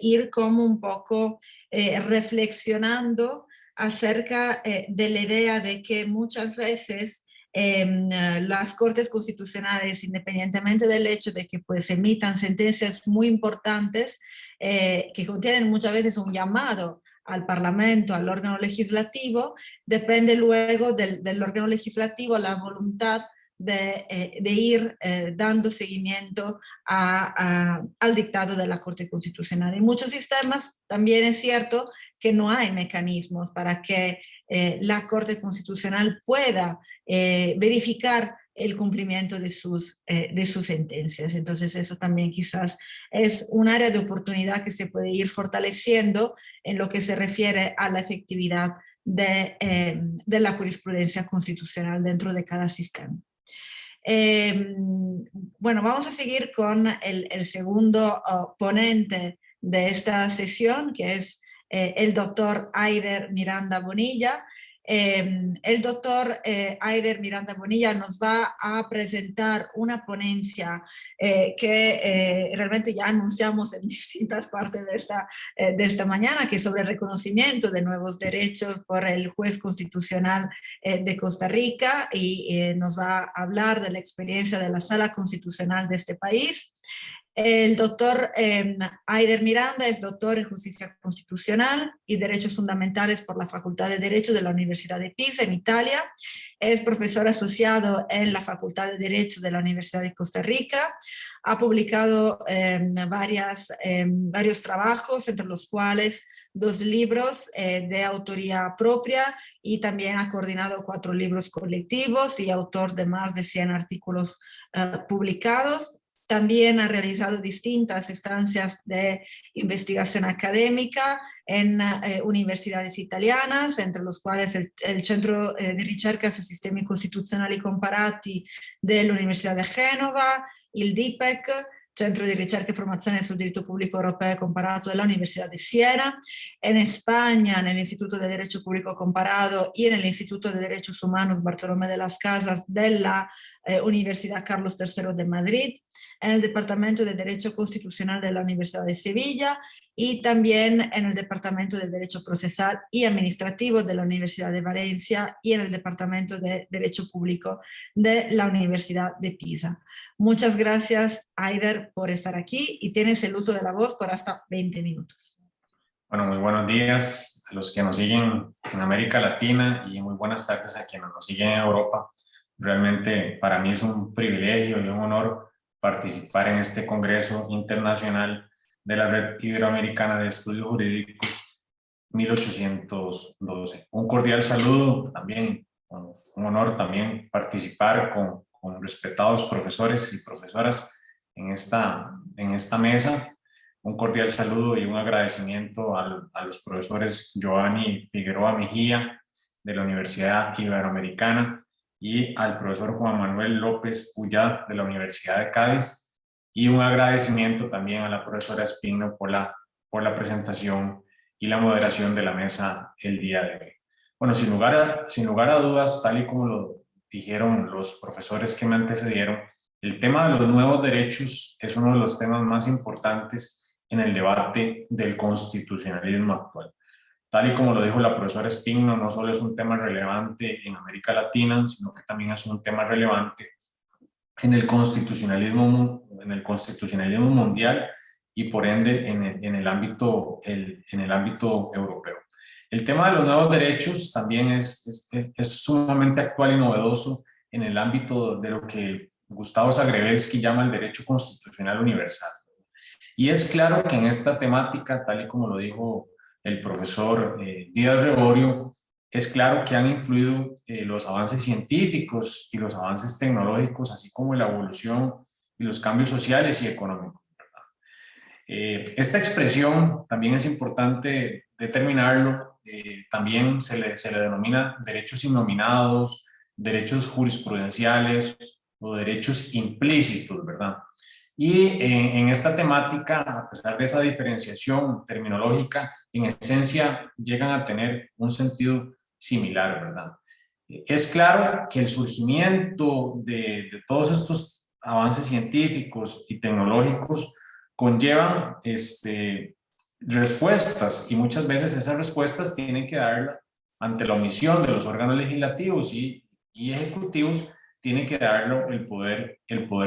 ir como un poco reflexionando acerca de la idea de que muchas veces las Cortes Constitucionales, independientemente del hecho de que pues emitan sentencias muy importantes que contienen muchas veces un llamado al Parlamento, al órgano legislativo, depende luego del órgano legislativo la voluntad de ir dando seguimiento al dictado de la Corte Constitucional. En muchos sistemas también es cierto que no hay mecanismos para que la Corte Constitucional pueda verificar el cumplimiento de sus sentencias. Entonces eso también quizás es un área de oportunidad que se puede ir fortaleciendo en lo que se refiere a la efectividad de la jurisprudencia constitucional dentro de cada sistema. Bueno, vamos a seguir con el segundo ponente de esta sesión, que es el doctor Eider Miranda Bonilla. El doctor Eider Miranda Bonilla nos va a presentar una ponencia que realmente ya anunciamos en distintas partes de esta mañana, que es sobre el reconocimiento de nuevos derechos por el juez constitucional de Costa Rica, y nos va a hablar de la experiencia de la Sala Constitucional de este país. El doctor Eider Miranda es doctor en Justicia Constitucional y Derechos Fundamentales por la Facultad de Derecho de la Universidad de Pisa, en Italia. Es profesor asociado en la Facultad de Derecho de la Universidad de Costa Rica. Ha publicado varios trabajos, entre los cuales 2 libros de autoría propia, y también ha coordinado 4 libros colectivos y autor de más de 100 artículos publicados. También ha realizado distintas estancias de investigación académica en universidades italianas, entre los cuales el Centro di Ricerca su Sistemi Costituzionali Comparati dell'Università di Genova, il DIPEC, Centro di Ricerca e Formazione sul Diritto Pubblico Europeo Comparato de la Universidad de Siena, en España, en el Instituto de Derecho Público Comparado y en el Instituto de Derechos Humanos Bartolomé de las Casas de la Universidad Carlos III de Madrid, en el Departamento de Derecho Constitucional de la Universidad de Sevilla y también en el Departamento de Derecho Procesal y Administrativo de la Universidad de Valencia y en el Departamento de Derecho Público de la Universidad de Pisa. Muchas gracias, Eider, por estar aquí, y tienes el uso de la voz por hasta 20 minutos. Bueno, muy buenos días a los que nos siguen en América Latina y muy buenas tardes a quienes nos siguen en Europa. Realmente para mí es un privilegio y un honor participar en este Congreso Internacional de la Red Iberoamericana de Estudios Jurídicos, 1812. Un cordial saludo también, un honor también participar con respetados profesores y profesoras en esta mesa. Un cordial saludo y un agradecimiento a los profesores Giovanni Figueroa Mejía de la Universidad Iberoamericana y al profesor Juan Manuel López Ullá de la Universidad de Cádiz, y un agradecimiento también a la profesora Espino por la presentación y la moderación de la mesa el día de hoy. Bueno, sin lugar a dudas, tal y como lo dijeron los profesores que me antecedieron, el tema de los nuevos derechos es uno de los temas más importantes en el debate del constitucionalismo actual. Tal y como lo dijo la profesora Espino, no solo es un tema relevante en América Latina, sino que también es un tema relevante en el constitucionalismo mundial y por ende en el ámbito europeo. El tema de los nuevos derechos también es sumamente actual y novedoso en el ámbito de lo que Gustavo Zagrebelsky llama el derecho constitucional universal. Y es claro que en esta temática, tal y como lo dijo el profesor Díaz Reborio, es claro que han influido los avances científicos y los avances tecnológicos, así como la evolución y los cambios sociales y económicos. Esta expresión también es importante determinarlo, también se le denomina derechos innominados, derechos jurisprudenciales o derechos implícitos, ¿verdad? Y en esta temática, a pesar de esa diferenciación terminológica, en esencia llegan a tener un sentido similar, ¿verdad? Es claro que el surgimiento de todos estos avances científicos y tecnológicos conllevan respuestas, y muchas veces esas respuestas tienen que darla ante la omisión de los órganos legislativos y ejecutivos, tiene que darlo el poder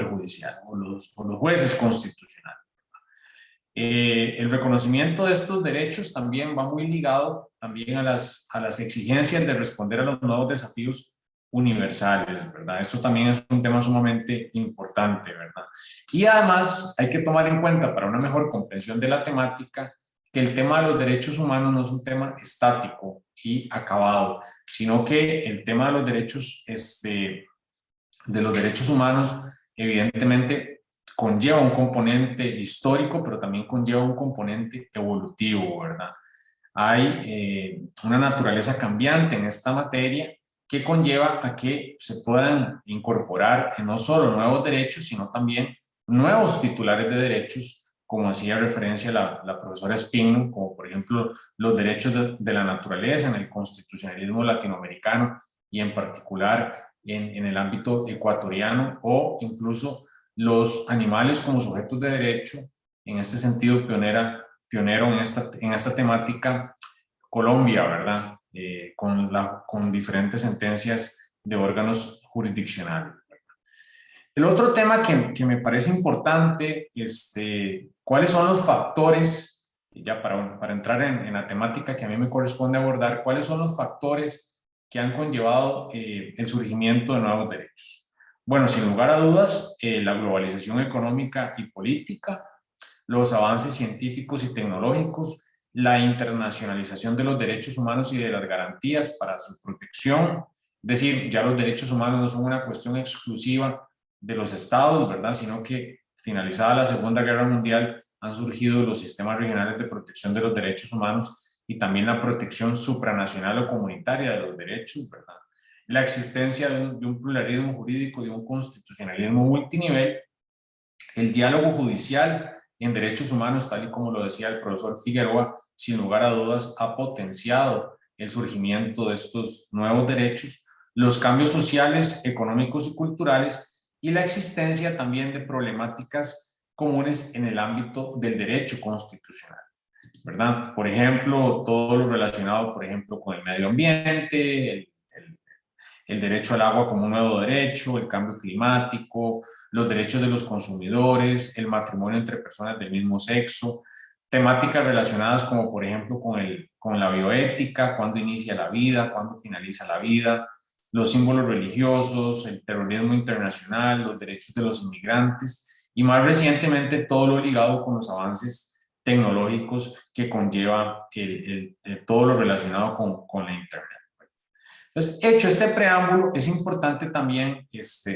judicial o los jueces constitucionales. El reconocimiento de estos derechos también va muy ligado también a las exigencias de responder a los nuevos desafíos universales, ¿verdad? Esto también es un tema sumamente importante, ¿verdad? Y además hay que tomar en cuenta, para una mejor comprensión de la temática, que el tema de los derechos humanos no es un tema estático y acabado, sino que el tema de los derechos humanos evidentemente conlleva un componente histórico, pero también conlleva un componente evolutivo, ¿verdad? Hay una naturaleza cambiante en esta materia que conlleva a que se puedan incorporar no solo nuevos derechos, sino también nuevos titulares de derechos, como hacía referencia la profesora Espino, como por ejemplo los derechos de la naturaleza en el constitucionalismo latinoamericano y en particular en el ámbito ecuatoriano, o incluso los animales como sujetos de derecho, en este sentido pionero en esta temática, Colombia, ¿verdad? Con diferentes sentencias de órganos jurisdiccionales. El otro tema que me parece importante, ¿cuáles son los factores, ya para entrar en la temática que a mí me corresponde abordar, cuáles son los factores que han conllevado el surgimiento de nuevos derechos? Bueno, sin lugar a dudas, la globalización económica y política, los avances científicos y tecnológicos, la internacionalización de los derechos humanos y de las garantías para su protección. Es decir, ya los derechos humanos no son una cuestión exclusiva de los estados, ¿verdad? Sino que finalizada la Segunda Guerra Mundial han surgido los sistemas regionales de protección de los derechos humanos y también la protección supranacional o comunitaria de los derechos, ¿verdad? La existencia de un pluralismo jurídico y un constitucionalismo multinivel, el diálogo judicial en derechos humanos, tal y como lo decía el profesor Figueroa, sin lugar a dudas ha potenciado el surgimiento de estos nuevos derechos, los cambios sociales, económicos y culturales, y la existencia también de problemáticas comunes en el ámbito del derecho constitucional, ¿verdad? Por ejemplo, todo lo relacionado, por ejemplo, con el medio ambiente, el derecho al agua como un nuevo derecho, el cambio climático, los derechos de los consumidores, el matrimonio entre personas del mismo sexo, temáticas relacionadas como por ejemplo con la bioética, cuándo inicia la vida, cuándo finaliza la vida, los símbolos religiosos, el terrorismo internacional, los derechos de los inmigrantes y más recientemente todo lo ligado con los avances tecnológicos que conlleva todo lo relacionado con la Internet. Entonces, hecho este preámbulo, es importante también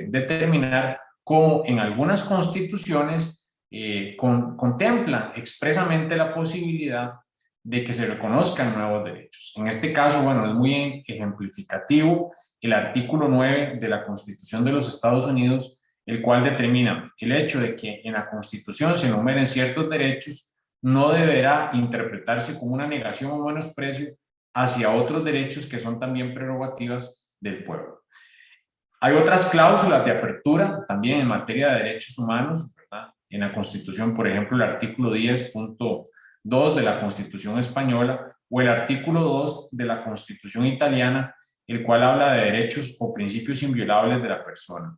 determinar cómo en algunas constituciones contemplan expresamente la posibilidad de que se reconozcan nuevos derechos. En este caso, bueno, es muy ejemplificativo el artículo 9 de la Constitución de los Estados Unidos, el cual determina el hecho de que en la Constitución se enumeren ciertos derechos, no deberá interpretarse como una negación o menosprecio hacia otros derechos que son también prerrogativas del pueblo. Hay otras cláusulas de apertura también en materia de derechos humanos, ¿verdad? En la Constitución, por ejemplo, el artículo 10.2 de la Constitución española o el artículo 2 de la Constitución italiana, el cual habla de derechos o principios inviolables de la persona.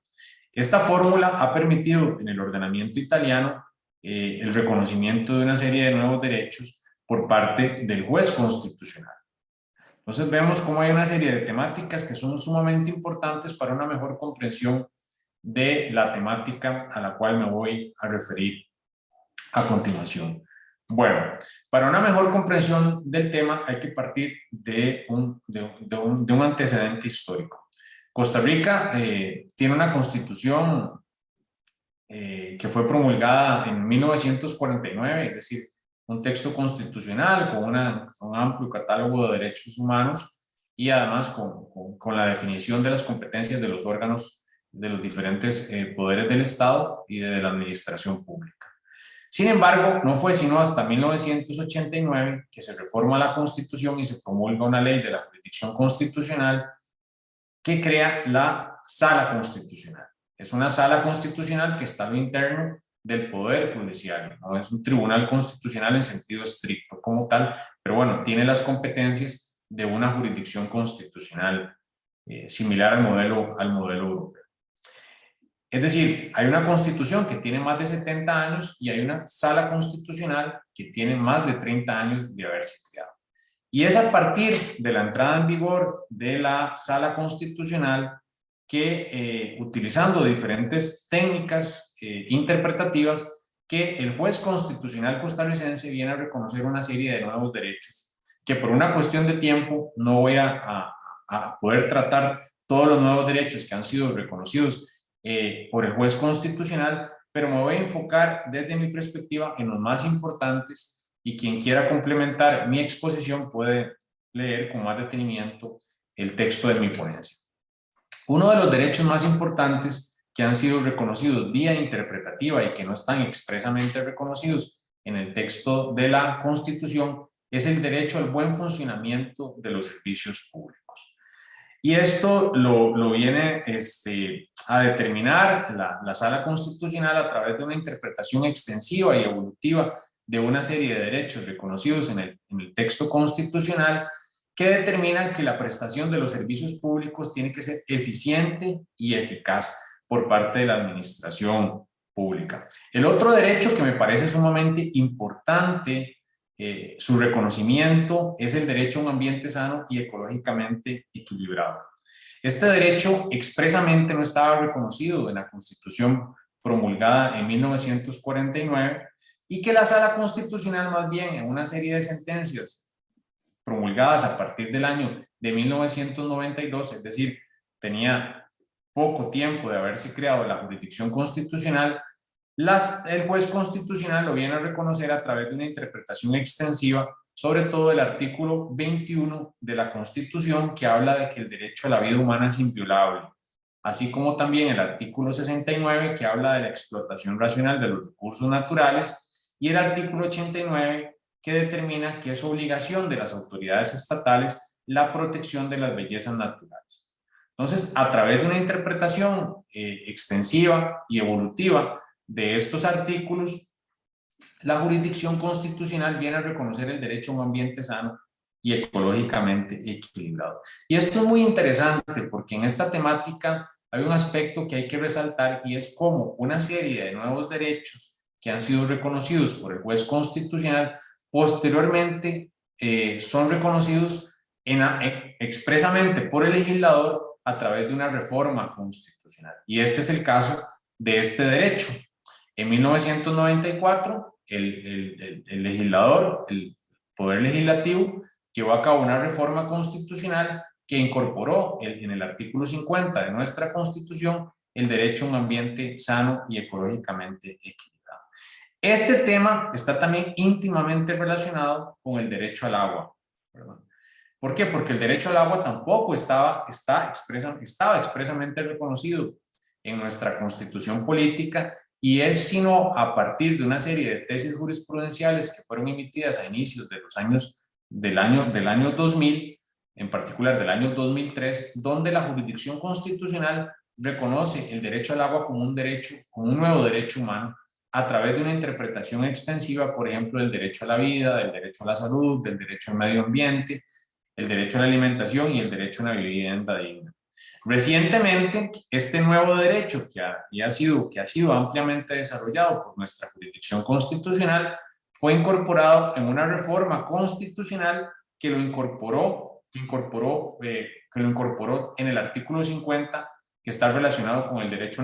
Esta fórmula ha permitido en el ordenamiento italiano el reconocimiento de una serie de nuevos derechos por parte del juez constitucional. Entonces vemos cómo hay una serie de temáticas que son sumamente importantes para una mejor comprensión de la temática a la cual me voy a referir a continuación. Bueno, para una mejor comprensión del tema hay que partir de un antecedente histórico. Costa Rica tiene una constitución que fue promulgada en 1949, es decir, un texto constitucional con un amplio catálogo de derechos humanos y además con la definición de las competencias de los órganos de los diferentes poderes del Estado y de la administración pública. Sin embargo, no fue sino hasta 1989 que se reforma la Constitución y se promulga una ley de la jurisdicción constitucional que crea la Sala Constitucional. Es una Sala Constitucional que está a lo interno del Poder Judicial, no es un tribunal constitucional en sentido estricto como tal, pero bueno, tiene las competencias de una jurisdicción constitucional similar al modelo europeo. Es decir, hay una constitución que tiene más de 70 años y hay una sala constitucional que tiene más de 30 años de haberse creado. Y es a partir de la entrada en vigor de la sala constitucional que, utilizando diferentes técnicas interpretativas, que el juez constitucional costarricense viene a reconocer una serie de nuevos derechos, que por una cuestión de tiempo no voy a poder tratar todos los nuevos derechos que han sido reconocidos por el juez constitucional, pero me voy a enfocar desde mi perspectiva en los más importantes y quien quiera complementar mi exposición puede leer con más detenimiento el texto de mi ponencia. Uno de los derechos más importantes que han sido reconocidos vía interpretativa y que no están expresamente reconocidos en el texto de la Constitución es el derecho al buen funcionamiento de los servicios públicos. Y esto lo viene a determinar la Sala Constitucional a través de una interpretación extensiva y evolutiva de una serie de derechos reconocidos en el texto constitucional que determinan que la prestación de los servicios públicos tiene que ser eficiente y eficaz por parte de la administración pública. El otro derecho que me parece sumamente importante su reconocimiento es el derecho a un ambiente sano y ecológicamente equilibrado. Este derecho expresamente no estaba reconocido en la Constitución promulgada en 1949 y que la Sala Constitucional más bien en una serie de sentencias promulgadas a partir del año de 1992, es decir, tenía poco tiempo de haberse creado la jurisdicción constitucional, el juez constitucional lo viene a reconocer a través de una interpretación extensiva, sobre todo el artículo 21 de la Constitución, que habla de que el derecho a la vida humana es inviolable, así como también el artículo 69, que habla de la explotación racional de los recursos naturales, y el artículo 89, que determina que es obligación de las autoridades estatales la protección de las bellezas naturales. Entonces, a través de una interpretación extensiva y evolutiva de estos artículos, la jurisdicción constitucional viene a reconocer el derecho a un ambiente sano y ecológicamente equilibrado. Y esto es muy interesante porque en esta temática hay un aspecto que hay que resaltar y es cómo una serie de nuevos derechos que han sido reconocidos por el juez constitucional posteriormente son reconocidos expresamente por el legislador a través de una reforma constitucional. Y este es el caso de este derecho. En 1994, el legislador, el Poder Legislativo, llevó a cabo una reforma constitucional que incorporó en el artículo 50 de nuestra Constitución el derecho a un ambiente sano y ecológicamente equilibrado. Este tema está también íntimamente relacionado con el derecho al agua, ¿verdad? ¿Por qué? Porque el derecho al agua tampoco estaba expresamente reconocido en nuestra Constitución política, y es sino a partir de una serie de tesis jurisprudenciales que fueron emitidas a inicios de los años del año 2000, en particular del año 2003, donde la jurisdicción constitucional reconoce el derecho al agua como un derecho, como un nuevo derecho humano, a través de una interpretación extensiva, por ejemplo, del derecho a la vida, del derecho a la salud, del derecho al medio ambiente, el derecho a la alimentación y el derecho a una vivienda digna. Recientemente, este nuevo derecho que ha sido ampliamente desarrollado por nuestra jurisdicción constitucional fue incorporado en una reforma constitucional que lo incorporó en el artículo 50, que está relacionado con el derecho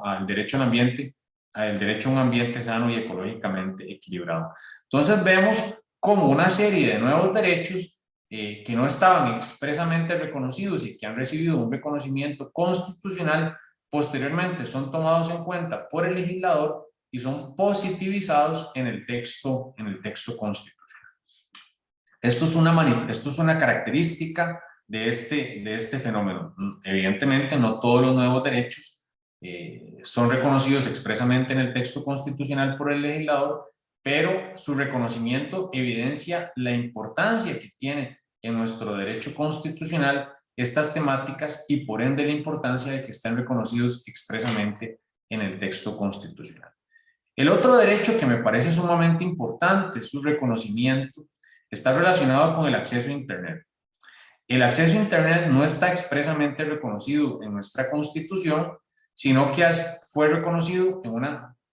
al derecho al ambiente, al derecho a un ambiente sano y ecológicamente equilibrado. Entonces vemos como una serie de nuevos derechos que no estaban expresamente reconocidos y que han recibido un reconocimiento constitucional, posteriormente son tomados en cuenta por el legislador y son positivizados en el texto constitucional. Esto es una característica de este fenómeno. Evidentemente, no todos los nuevos derechos son reconocidos expresamente en el texto constitucional por el legislador, pero su reconocimiento evidencia la importancia que tiene en nuestro derecho constitucional estas temáticas y por ende la importancia de que estén reconocidos expresamente en el texto constitucional. El otro derecho que me parece sumamente importante, su reconocimiento, está relacionado con el acceso a Internet. El acceso a Internet no está expresamente reconocido en nuestra Constitución, sino que fue reconocido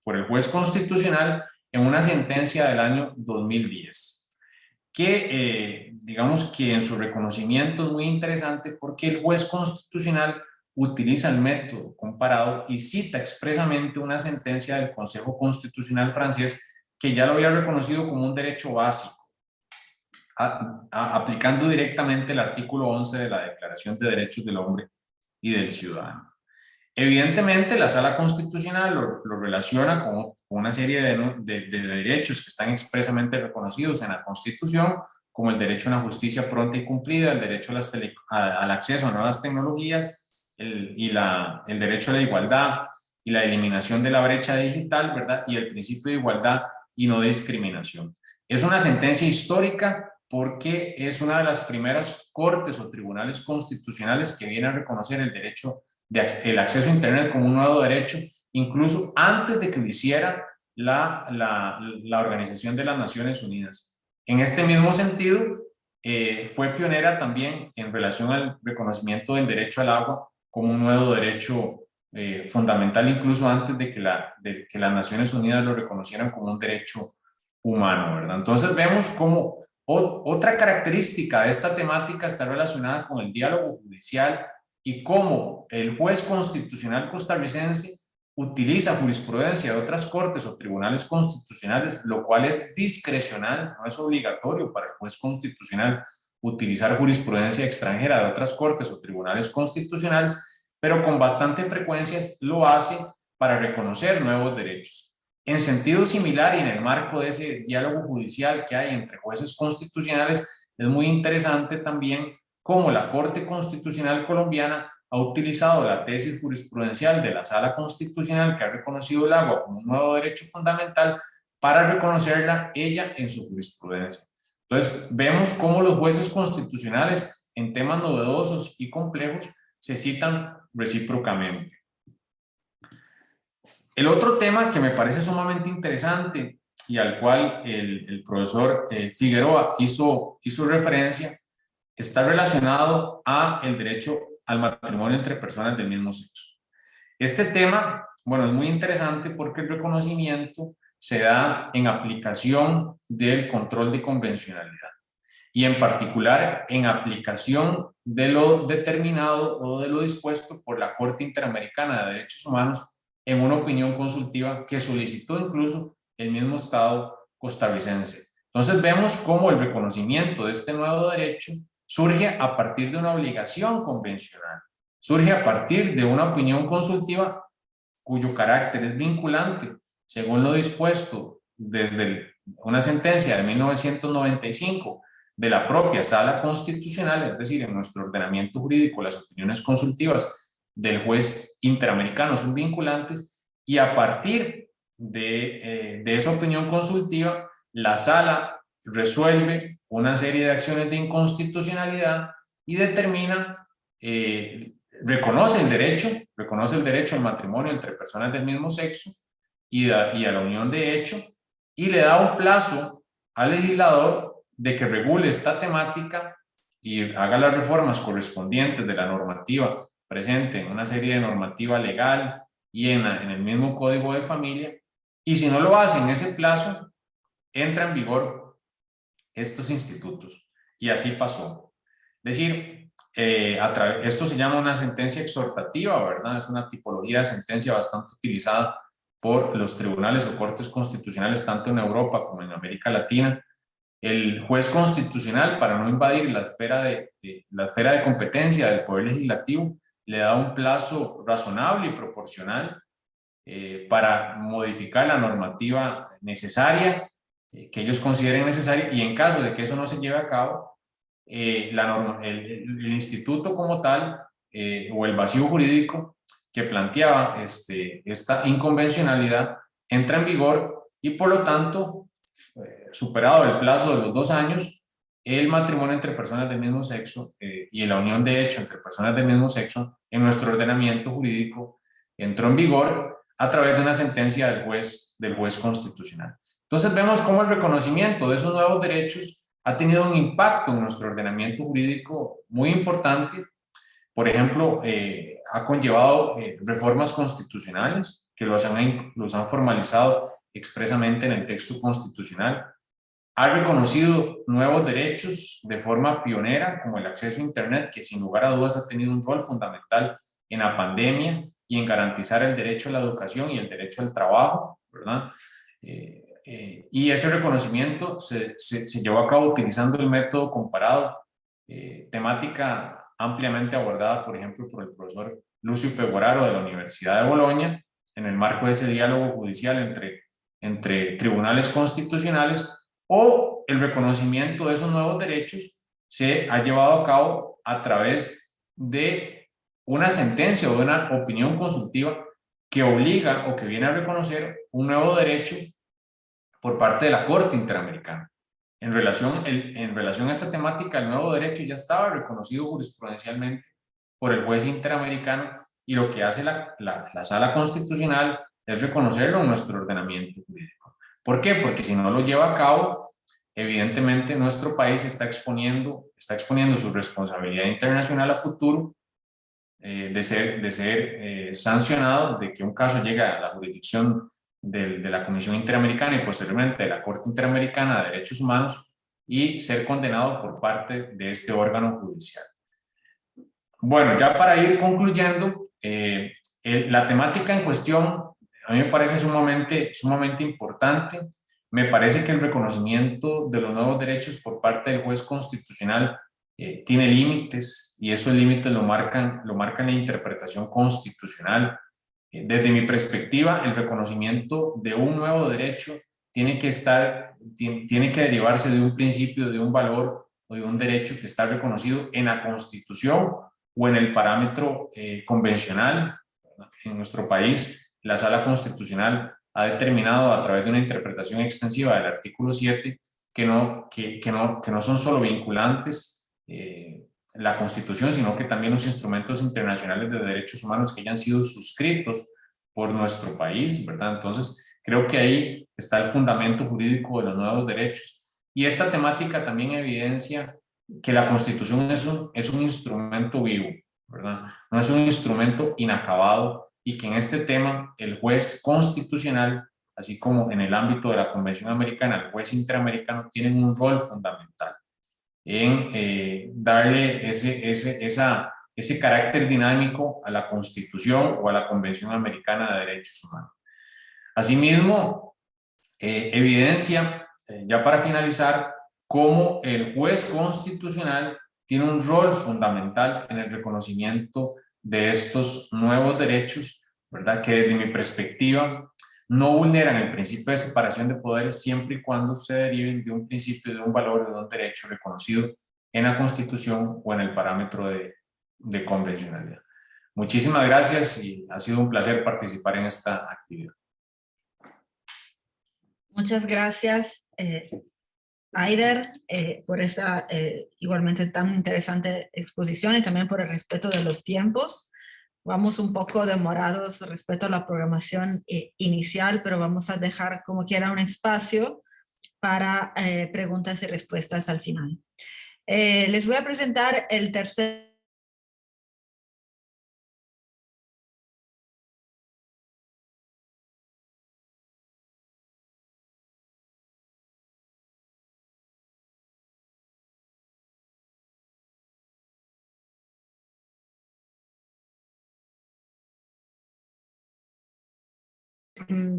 por el juez constitucional en una sentencia del año 2010, que digamos que en su reconocimiento es muy interesante porque el juez constitucional utiliza el método comparado y cita expresamente una sentencia del Consejo Constitucional francés que ya lo había reconocido como un derecho básico, aplicando directamente el artículo 11 de la Declaración de Derechos del Hombre y del Ciudadano. Evidentemente, la Sala Constitucional lo relaciona con una serie de derechos que están expresamente reconocidos en la Constitución, como el derecho a una justicia pronta y cumplida, el derecho al acceso a nuevas tecnologías, el derecho a la igualdad y la eliminación de la brecha digital, ¿verdad? Y el principio de igualdad y no discriminación. Es una sentencia histórica porque es una de las primeras cortes o tribunales constitucionales que viene a reconocer el acceso a Internet como un nuevo derecho, incluso antes de que lo hiciera la Organización de las Naciones Unidas. En este mismo sentido, fue pionera también en relación al reconocimiento del derecho al agua como un nuevo derecho fundamental, incluso antes de que las Naciones Unidas lo reconocieran como un derecho humano, ¿verdad? Entonces vemos cómo otra característica de esta temática está relacionada con el diálogo judicial y cómo el juez constitucional costarricense utiliza jurisprudencia de otras cortes o tribunales constitucionales, lo cual es discrecional, no es obligatorio para el juez constitucional utilizar jurisprudencia extranjera de otras cortes o tribunales constitucionales, pero con bastante frecuencia lo hace para reconocer nuevos derechos. En sentido similar y en el marco de ese diálogo judicial que hay entre jueces constitucionales, es muy interesante también cómo la Corte Constitucional Colombiana ha utilizado la tesis jurisprudencial de la Sala Constitucional que ha reconocido el agua como un nuevo derecho fundamental para reconocerla ella en su jurisprudencia. Entonces, vemos cómo los jueces constitucionales en temas novedosos y complejos se citan recíprocamente. El otro tema que me parece sumamente interesante y al cual el profesor Figueroa hizo referencia está relacionado a el derecho al matrimonio entre personas del mismo sexo. Este tema, bueno, es muy interesante porque el reconocimiento se da en aplicación del control de convencionalidad y en particular en aplicación de lo determinado o de lo dispuesto por la Corte Interamericana de Derechos Humanos en una opinión consultiva que solicitó incluso el mismo Estado costarricense. Entonces vemos cómo el reconocimiento de este nuevo derecho surge a partir de una obligación convencional, surge a partir de una opinión consultiva cuyo carácter es vinculante, según lo dispuesto desde una sentencia de 1995 de la propia Sala Constitucional, es decir, en nuestro ordenamiento jurídico las opiniones consultivas del juez interamericano son vinculantes, y a partir de esa opinión consultiva, la Sala resuelve una serie de acciones de inconstitucionalidad y determina, reconoce el derecho al matrimonio entre personas del mismo sexo y a la unión de hecho, y le da un plazo al legislador de que regule esta temática y haga las reformas correspondientes de la normativa presente en una serie de normativa legal y en el mismo Código de Familia, y si no lo hace en ese plazo, entra en vigor estos institutos. Y así pasó. Es decir, esto se llama una sentencia exhortativa, ¿verdad? Es una tipología de sentencia bastante utilizada por los tribunales o cortes constitucionales, tanto en Europa como en América Latina. El juez constitucional, para no invadir la esfera de competencia del Poder Legislativo, le da un plazo razonable y proporcional para modificar la normativa necesaria, que ellos consideren necesaria, y en caso de que eso no se lleve a cabo, el instituto como tal, o el vacío jurídico que planteaba esta inconvencionalidad, entra en vigor, y por lo tanto, superado el plazo de los 2 años, el matrimonio entre personas del mismo sexo y la unión de hecho entre personas del mismo sexo en nuestro ordenamiento jurídico entró en vigor a través de una sentencia del juez constitucional. Entonces vemos cómo el reconocimiento de esos nuevos derechos ha tenido un impacto en nuestro ordenamiento jurídico muy importante. Por ejemplo, ha conllevado reformas constitucionales que los han formalizado expresamente en el texto constitucional. Ha reconocido nuevos derechos de forma pionera, como el acceso a Internet, que sin lugar a dudas ha tenido un rol fundamental en la pandemia y en garantizar el derecho a la educación y el derecho al trabajo, ¿verdad? Y ese reconocimiento se llevó a cabo utilizando el método comparado, temática ampliamente abordada, por ejemplo, por el profesor Lucio Pegoraro de la Universidad de Bolonia, en el marco de ese diálogo judicial entre tribunales constitucionales. O el reconocimiento de esos nuevos derechos se ha llevado a cabo a través de una sentencia o de una opinión consultiva que obliga o que viene a reconocer un nuevo derecho por parte de la Corte Interamericana. En relación a esta temática, el nuevo derecho ya estaba reconocido jurisprudencialmente por el juez interamericano, y lo que hace la Sala Constitucional es reconocerlo en nuestro ordenamiento jurídico. ¿Por qué? Porque si no lo lleva a cabo, evidentemente nuestro país está exponiendo su responsabilidad internacional a futuro de ser sancionado, de que un caso llegue a la jurisdicción de la Comisión Interamericana y posteriormente de la Corte Interamericana de Derechos Humanos, y ser condenado por parte de este órgano judicial. Bueno, ya para ir concluyendo, la temática en cuestión a mí me parece sumamente importante. Me parece que el reconocimiento de los nuevos derechos por parte del juez constitucional tiene límites, y esos límites lo marcan la interpretación constitucional. Desde mi perspectiva, el reconocimiento de un nuevo derecho tiene que derivarse de un principio, de un valor o de un derecho que está reconocido en la Constitución o en el parámetro convencional. En nuestro país, la Sala Constitucional ha determinado a través de una interpretación extensiva del artículo 7 que no son solo vinculantes la Constitución, sino que también los instrumentos internacionales de derechos humanos que hayan sido suscritos por nuestro país, ¿verdad? Entonces, creo que ahí está el fundamento jurídico de los nuevos derechos. Y esta temática también evidencia que la Constitución es un instrumento vivo, ¿verdad? No es un instrumento inacabado, y que en este tema el juez constitucional, así como en el ámbito de la Convención Americana, el juez interamericano, tienen un rol fundamental en darle ese carácter dinámico a la Constitución o a la Convención Americana de Derechos Humanos. Asimismo, evidencia, ya para finalizar, cómo el juez constitucional tiene un rol fundamental en el reconocimiento de estos nuevos derechos, ¿verdad? Que desde mi perspectiva no vulneran el principio de separación de poderes siempre y cuando se deriven de un principio, de un valor o de un derecho reconocido en la Constitución o en el parámetro de convencionalidad. Muchísimas gracias y ha sido un placer participar en esta actividad. Muchas gracias, Aider, por esta igualmente tan interesante exposición y también por el respeto de los tiempos. Vamos un poco demorados respecto a la programación inicial, pero vamos a dejar como quiera un espacio para preguntas y respuestas al final. Les voy a presentar el tercer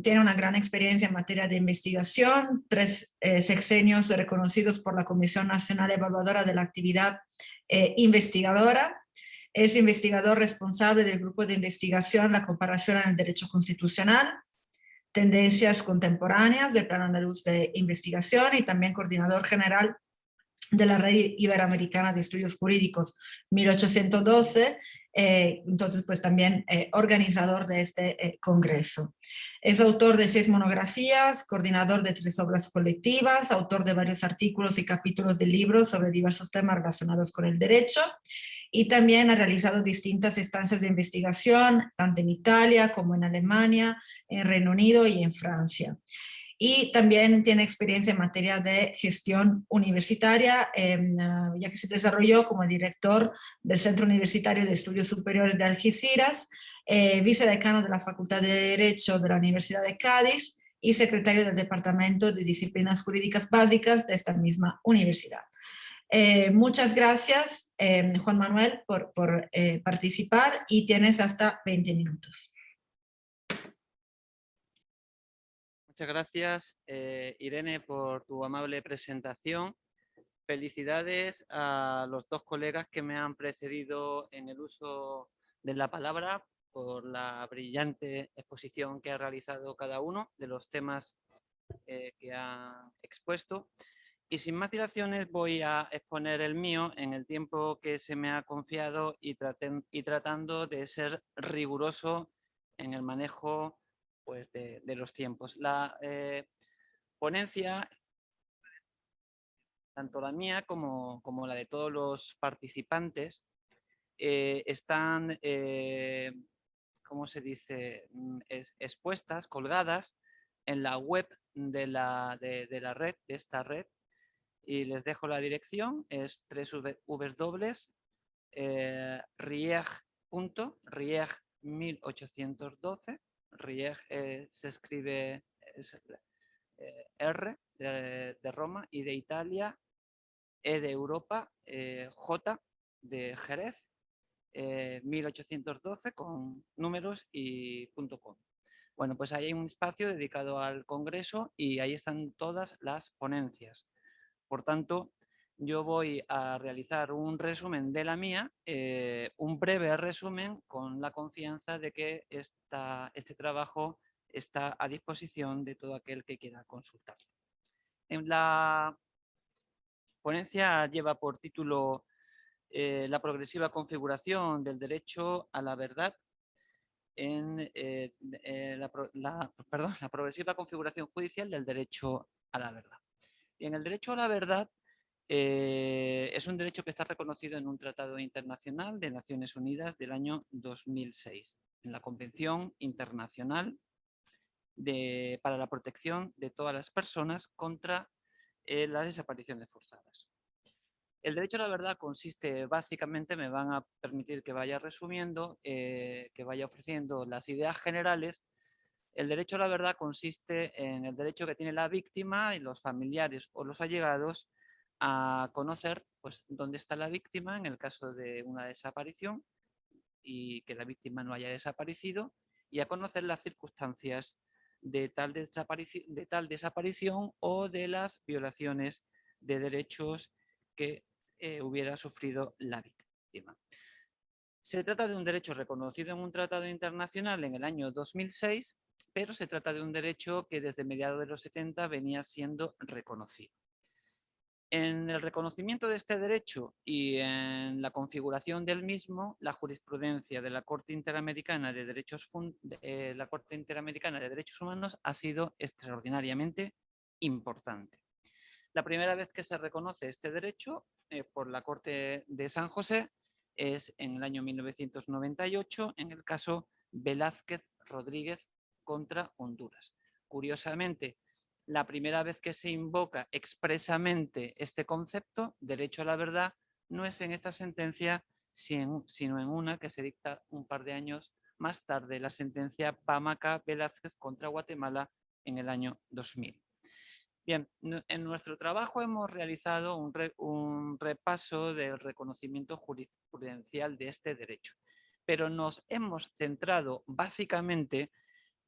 tiene una gran experiencia en materia de investigación, 3 sexenios reconocidos por la Comisión Nacional Evaluadora de la Actividad Investigadora. Es investigador responsable del grupo de investigación La comparación en el derecho constitucional, tendencias contemporáneas del Plan Andaluz de Investigación y también coordinador general de la Red Iberoamericana de Estudios Jurídicos 1812, entonces pues también organizador de este congreso. Es autor de 6 monografías, coordinador de 3 obras colectivas, autor de varios artículos y capítulos de libros sobre diversos temas relacionados con el derecho, y también ha realizado distintas estancias de investigación, tanto en Italia como en Alemania, en Reino Unido y en Francia. Y también tiene experiencia en materia de gestión universitaria, ya que se desarrolló como director del Centro Universitario de Estudios Superiores de Algeciras, vicedecano de la Facultad de Derecho de la Universidad de Cádiz y secretario del Departamento de Disciplinas Jurídicas Básicas de esta misma universidad. Muchas gracias, Juan Manuel, por participar, y tienes hasta 20 minutos. Muchas gracias, Irene, por tu amable presentación. Felicidades a los 2 colegas que me han precedido en el uso de la palabra por la brillante exposición que ha realizado cada uno de los temas que ha expuesto. Y sin más dilaciones voy a exponer el mío en el tiempo que se me ha confiado y tratando de ser riguroso en el manejo pues, de los tiempos. La ponencia, tanto la mía como la de todos los participantes, están, ¿cómo se dice?, expuestas, colgadas en la web de la red, de esta red, y les dejo la dirección, es www.rieg.rieg1812, rieg se escribe R de Roma, I de Italia, E de Europa, J de Jerez, 1812 con números y .com. Bueno, pues ahí hay un espacio dedicado al Congreso y ahí están todas las ponencias. Por tanto, yo voy a realizar un resumen de la mía, un breve resumen con la confianza de que este trabajo está a disposición de todo aquel que quiera consultar. En la ponencia lleva por título la progresiva configuración del derecho a la verdad la progresiva configuración judicial del derecho a la verdad. Y en el derecho a la verdad es un derecho que está reconocido en un tratado internacional de Naciones Unidas del año 2006, en la Convención Internacional para la protección de todas las personas contra las desapariciones forzadas. El derecho a la verdad consiste básicamente, me van a permitir que vaya resumiendo, que vaya ofreciendo las ideas generales. El derecho a la verdad consiste en el derecho que tiene la víctima y los familiares o los allegados a conocer pues, dónde está la víctima en el caso de una desaparición y que la víctima no haya desaparecido, y a conocer las circunstancias de tal desaparición o de las violaciones de derechos que hubiera sufrido la víctima. Se trata de un derecho reconocido en un tratado internacional en el año 2006, pero se trata de un derecho que desde mediados de los 70 venía siendo reconocido. En el reconocimiento de este derecho y en la configuración del mismo, la jurisprudencia de la Corte Interamericana de Derechos Humanos ha sido extraordinariamente importante. La primera vez que se reconoce este derecho por la Corte de San José es en el año 1998 en el caso Velázquez Rodríguez contra Honduras. Curiosamente, la primera vez que se invoca expresamente este concepto, derecho a la verdad, no es en esta sentencia, sino en una que se dicta un par de años más tarde, la sentencia Pamaca Velázquez contra Guatemala en el año 2000. Bien, en nuestro trabajo hemos realizado un repaso del reconocimiento jurisprudencial de este derecho, pero nos hemos centrado básicamente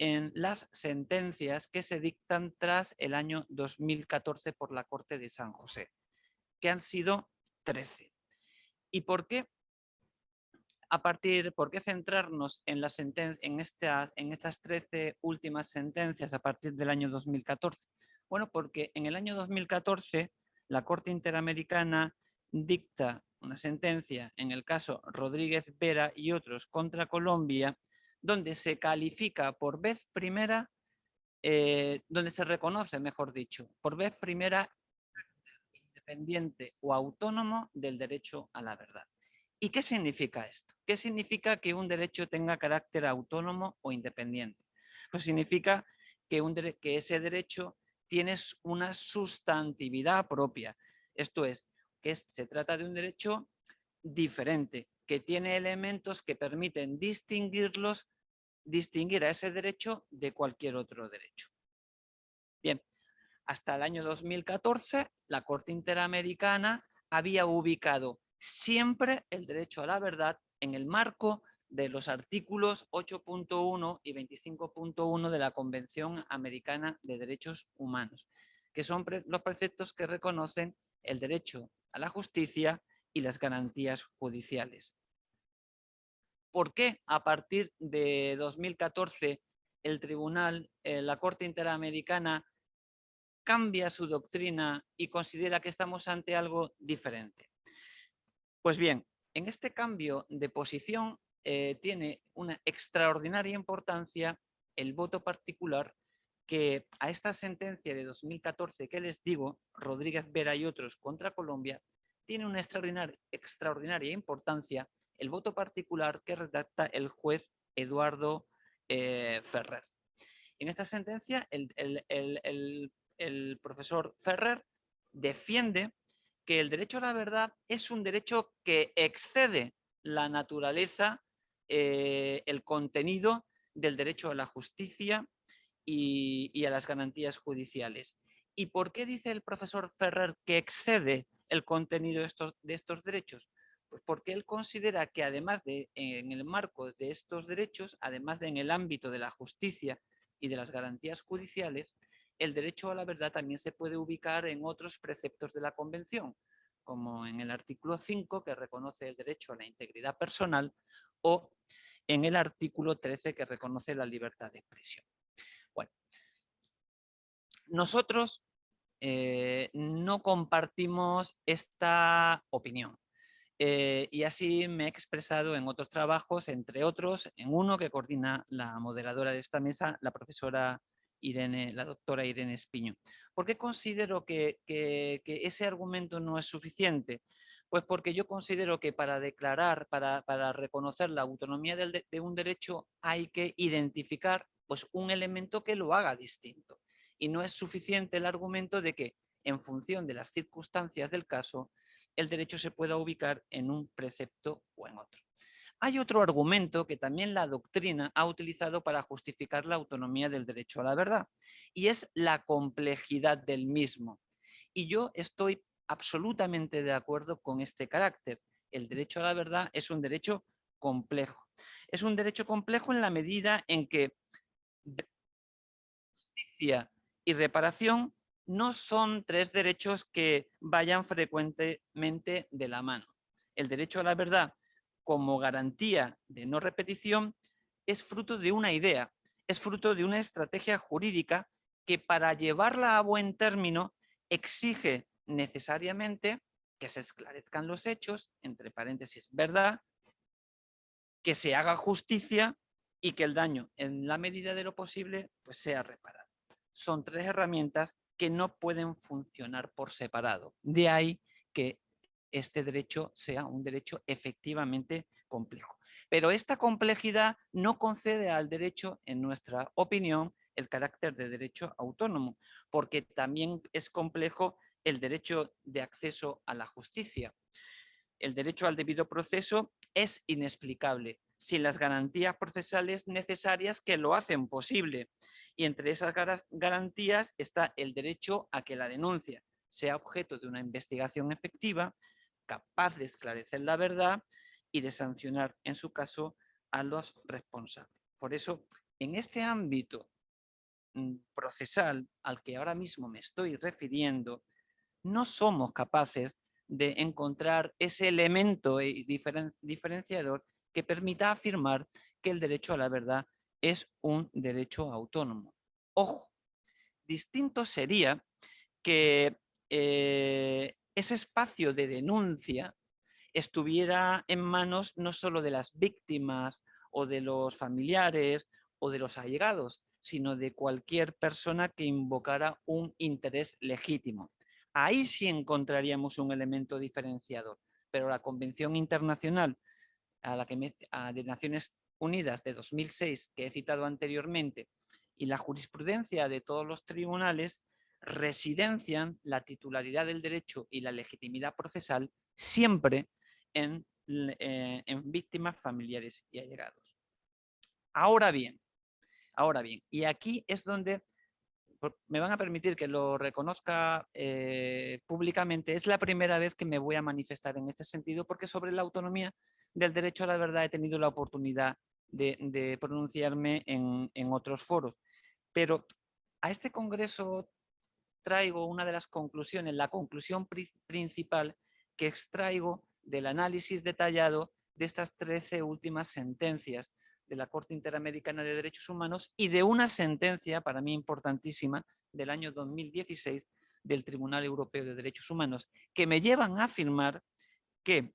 en las sentencias que se dictan tras el año 2014 por la Corte de San José, que han sido 13. ¿Y por qué? ¿Por qué centrarnos en estas 13 últimas sentencias a partir del año 2014? Bueno, porque en el año 2014 la Corte Interamericana dicta una sentencia en el caso Rodríguez Vera y otros contra Colombia, donde se califica por vez primera, donde se reconoce, mejor dicho, por vez primera independiente o autónomo del derecho a la verdad. ¿Y qué significa esto? ¿Qué significa que un derecho tenga carácter autónomo o independiente? Pues significa que ese derecho tiene una sustantividad propia. Esto es, que se trata de un derecho diferente, que tiene elementos que permiten distinguir a ese derecho de cualquier otro derecho. Bien, hasta el año 2014, la Corte Interamericana había ubicado siempre el derecho a la verdad en el marco de los artículos 8.1 y 25.1 de la Convención Americana de Derechos Humanos, que son los preceptos que reconocen el derecho a la justicia y las garantías judiciales. ¿Por qué a partir de 2014 el tribunal, la Corte Interamericana, cambia su doctrina y considera que estamos ante algo diferente? Pues bien, en este cambio de posición tiene una extraordinaria importancia el voto particular que a esta sentencia de 2014 que les digo, Rodríguez Vera y otros contra Colombia, tiene una extraordinaria importancia el voto particular que redacta el juez Eduardo Ferrer. En esta sentencia, el profesor Ferrer defiende que el derecho a la verdad es un derecho que excede la naturaleza, el contenido del derecho a la justicia y a las garantías judiciales. ¿Y por qué dice el profesor Ferrer que excede el contenido de estos derechos? Pues porque él considera que además en el marco de estos derechos, además en el ámbito de la justicia y de las garantías judiciales, el derecho a la verdad también se puede ubicar en otros preceptos de la Convención, como en el artículo 5, que reconoce el derecho a la integridad personal, o en el artículo 13, que reconoce la libertad de expresión. Bueno, nosotros no compartimos esta opinión. Y así me he expresado en otros trabajos, entre otros, en uno que coordina la moderadora de esta mesa, la profesora la doctora Irene Espiño. ¿Por qué considero que ese argumento no es suficiente? Pues porque yo considero que para reconocer la autonomía de un derecho hay que identificar pues, un elemento que lo haga distinto. Y no es suficiente el argumento de que en función de las circunstancias del caso, el derecho se pueda ubicar en un precepto o en otro. Hay otro argumento que también la doctrina ha utilizado para justificar la autonomía del derecho a la verdad, y es la complejidad del mismo. Y yo estoy absolutamente de acuerdo con este carácter. El derecho a la verdad es un derecho complejo. Es un derecho complejo en la medida en que justicia y reparación no son tres derechos que vayan frecuentemente de la mano. El derecho a la verdad como garantía de no repetición es fruto de una idea, es fruto de una estrategia jurídica que para llevarla a buen término exige necesariamente que se esclarezcan los hechos, entre paréntesis, verdad, que se haga justicia y que el daño, en la medida de lo posible, pues sea reparado. Son tres herramientas que no pueden funcionar por separado. De ahí que este derecho sea un derecho efectivamente complejo. Pero esta complejidad no concede al derecho, en nuestra opinión, el carácter de derecho autónomo, porque también es complejo el derecho de acceso a la justicia. El derecho al debido proceso es inexplicable sin las garantías procesales necesarias que lo hacen posible. Y entre esas garantías está el derecho a que la denuncia sea objeto de una investigación efectiva, capaz de esclarecer la verdad y de sancionar, en su caso, a los responsables. Por eso, en este ámbito procesal al que ahora mismo me estoy refiriendo, no somos capaces de encontrar ese elemento diferenciador que permita afirmar que el derecho a la verdad es un derecho autónomo. Ojo, distinto sería que ese espacio de denuncia estuviera en manos no solo de las víctimas o de los familiares o de los allegados, sino de cualquier persona que invocara un interés legítimo. Ahí sí encontraríamos un elemento diferenciador, pero la Convención Internacional de Naciones Unidas de 2006, que he citado anteriormente, y la jurisprudencia de todos los tribunales residencian la titularidad del derecho y la legitimidad procesal siempre en víctimas, familiares y allegados. Ahora bien, y aquí es donde me van a permitir que lo reconozca públicamente, es la primera vez que me voy a manifestar en este sentido, porque sobre la autonomía del derecho a la verdad he tenido la oportunidad de pronunciarme en otros foros. Pero a este congreso traigo una de las conclusiones, la conclusión principal que extraigo del análisis detallado de estas 13 últimas sentencias de la Corte Interamericana de Derechos Humanos y de una sentencia, para mí importantísima, del año 2016 del Tribunal Europeo de Derechos Humanos, que me llevan a afirmar que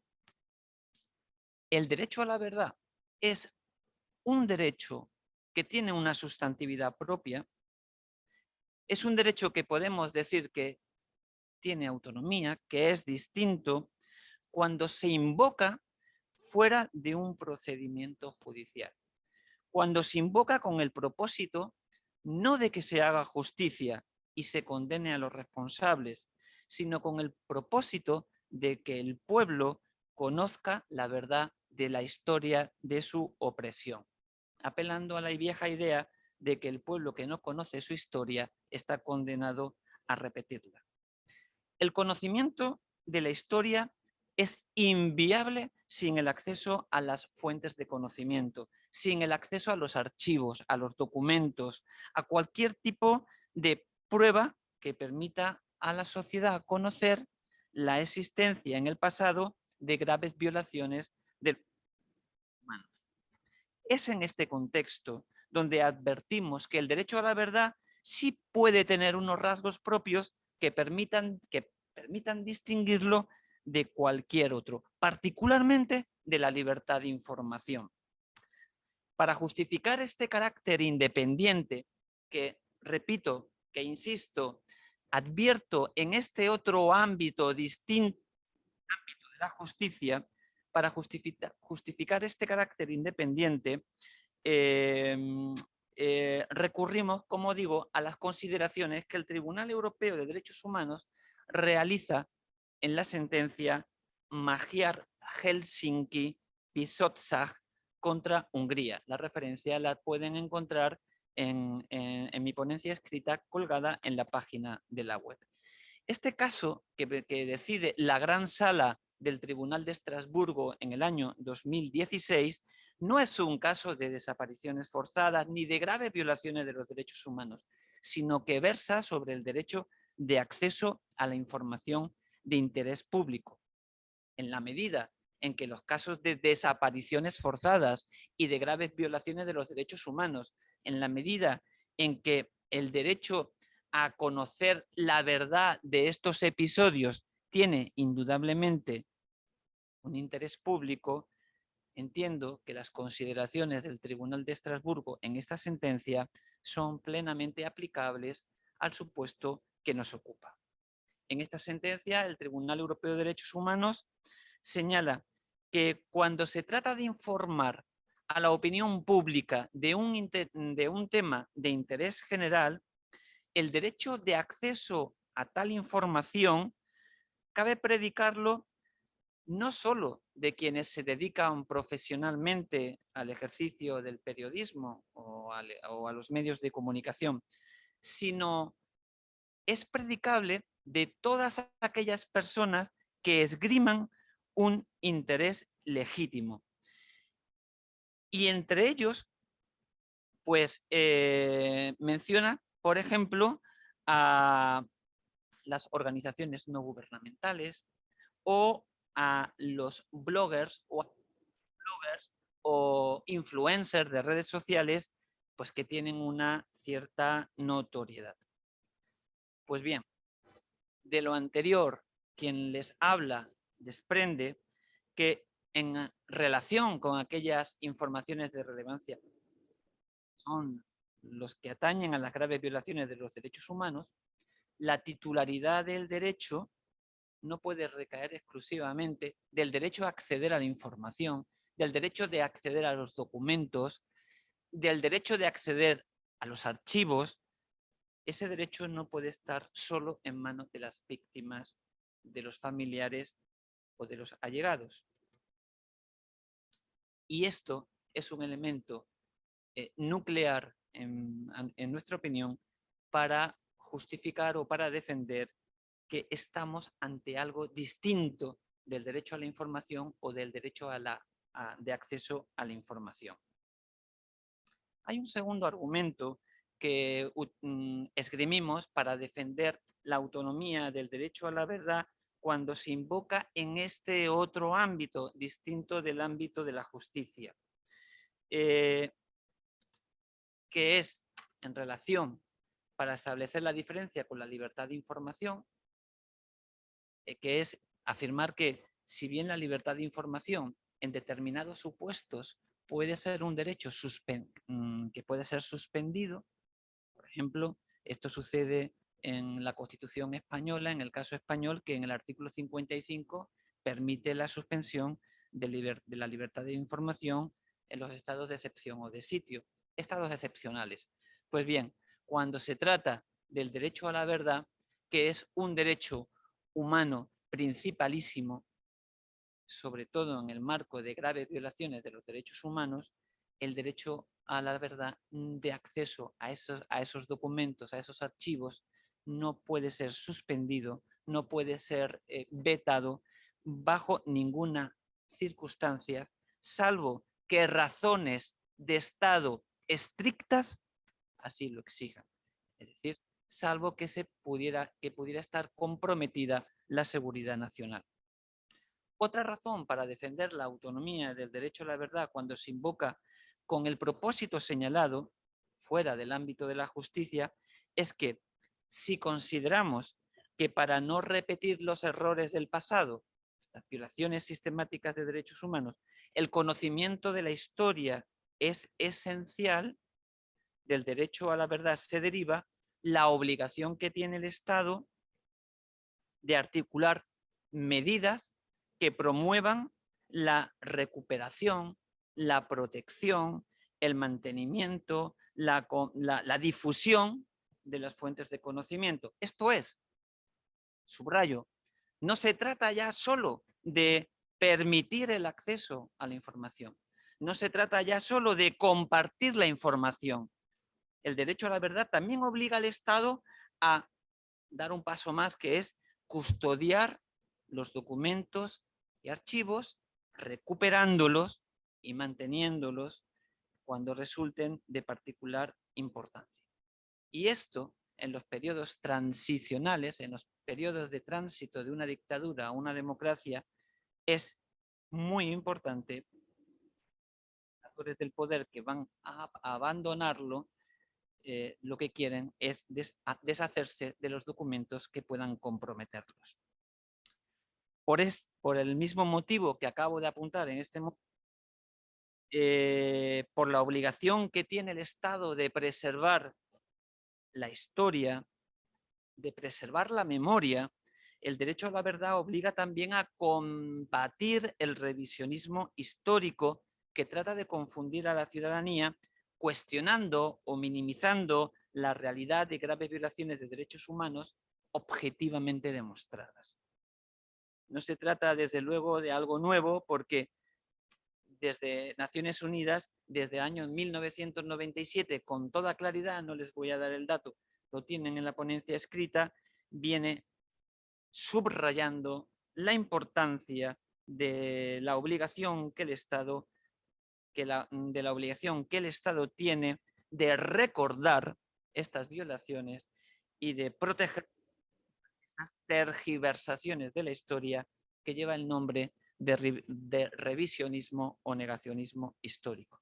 el derecho a la verdad es un derecho que tiene una sustantividad propia, es un derecho que podemos decir que tiene autonomía, que es distinto cuando se invoca fuera de un procedimiento judicial. Cuando se invoca con el propósito no de que se haga justicia y se condene a los responsables, sino con el propósito de que el pueblo conozca la verdad de la historia de su opresión, apelando a la vieja idea de que el pueblo que no conoce su historia está condenado a repetirla. El conocimiento de la historia es inviable sin el acceso a las fuentes de conocimiento, sin el acceso a los archivos, a los documentos, a cualquier tipo de prueba que permita a la sociedad conocer la existencia en el pasado de graves violaciones de los derechos humanos. Es en este contexto donde advertimos que el derecho a la verdad sí puede tener unos rasgos propios que permitan distinguirlo de cualquier otro, particularmente de la libertad de información. Para justificar este carácter independiente que, repito, que insisto, advierto en este otro ámbito distinto ámbito de la justicia, para justificar este carácter independiente, recurrimos, como digo, a las consideraciones que el Tribunal Europeo de Derechos Humanos realiza en la sentencia Magyar Helsinki Bizottság contra Hungría. La referencia la pueden encontrar en mi ponencia escrita colgada en la página de la web. Este caso que decide la Gran Sala del Tribunal de Estrasburgo en el año 2016 no es un caso de desapariciones forzadas ni de graves violaciones de los derechos humanos, sino que versa sobre el derecho de acceso a la información de interés público. En la medida en que los casos de desapariciones forzadas y de graves violaciones de los derechos humanos, en la medida en que el derecho a conocer la verdad de estos episodios tiene indudablemente un interés público, entiendo que las consideraciones del Tribunal de Estrasburgo en esta sentencia son plenamente aplicables al supuesto que nos ocupa. En esta sentencia, el Tribunal Europeo de Derechos Humanos señala que cuando se trata de informar a la opinión pública de un tema de interés general, el derecho de acceso a tal información cabe predicarlo no solo de quienes se dedican profesionalmente al ejercicio del periodismo o a los medios de comunicación, sino es predicable de todas aquellas personas que esgriman un interés legítimo. Y entre ellos, pues menciona, por ejemplo, a las organizaciones no gubernamentales o a los bloggers o influencers de redes sociales, pues que tienen una cierta notoriedad. Pues bien, de lo anterior, quien les habla desprende que en relación con aquellas informaciones de relevancia son los que atañen a las graves violaciones de los derechos humanos, la titularidad del derecho no puede recaer exclusivamente del derecho a acceder a la información, del derecho de acceder a los documentos, del derecho de acceder a los archivos. Ese derecho no puede estar solo en manos de las víctimas, de los familiares o de los allegados. Y esto es un elemento nuclear, en nuestra opinión, para justificar o para defender que estamos ante algo distinto del derecho a la información o del derecho de acceso a la información. Hay un segundo argumento que esgrimimos para defender la autonomía del derecho a la verdad cuando se invoca en este otro ámbito distinto del ámbito de la justicia, que es en relación para establecer la diferencia con la libertad de información, que es afirmar que si bien la libertad de información en determinados supuestos puede ser un derecho que puede ser suspendido, por ejemplo, esto sucede en la Constitución española, en el caso español, que en el artículo 55 permite la suspensión de la libertad de información en los estados de excepción o de sitio, estados excepcionales. Pues bien, cuando se trata del derecho a la verdad, que es un derecho humano principalísimo, sobre todo en el marco de graves violaciones de los derechos humanos, el derecho a la verdad de acceso a esos documentos, a esos archivos, no puede ser suspendido, no puede ser vetado bajo ninguna circunstancia, salvo que razones de Estado estrictas así lo exijan. Es decir, salvo que pudiera estar comprometida la seguridad nacional. Otra razón para defender la autonomía del derecho a la verdad cuando se invoca con el propósito señalado, fuera del ámbito de la justicia, es que si consideramos que para no repetir los errores del pasado, las violaciones sistemáticas de derechos humanos, el conocimiento de la historia es esencial, del derecho a la verdad se deriva la obligación que tiene el Estado de articular medidas que promuevan la recuperación, la protección, el mantenimiento, la difusión de las fuentes de conocimiento. Esto es, subrayo, no se trata ya solo de permitir el acceso a la información, no se trata ya solo de compartir la información. El derecho a la verdad también obliga al Estado a dar un paso más, que es custodiar los documentos y archivos, recuperándolos y manteniéndolos cuando resulten de particular importancia. Y esto, en los periodos transicionales, en los periodos de tránsito de una dictadura a una democracia, es muy importante. Los actores del poder que van a abandonarlo, lo que quieren es deshacerse de los documentos que puedan comprometerlos. Por el mismo motivo que acabo de apuntar en este momento, por la obligación que tiene el Estado de preservar la historia, de preservar la memoria, el derecho a la verdad obliga también a combatir el revisionismo histórico que trata de confundir a la ciudadanía, cuestionando o minimizando la realidad de graves violaciones de derechos humanos objetivamente demostradas. No se trata, desde luego, de algo nuevo, porque desde Naciones Unidas, desde el año 1997, con toda claridad, no les voy a dar el dato, lo tienen en la ponencia escrita, viene subrayando la importancia de la obligación que el Estado, tiene de recordar estas violaciones y de proteger esas tergiversaciones de la historia que lleva el nombre de revisionismo o negacionismo histórico.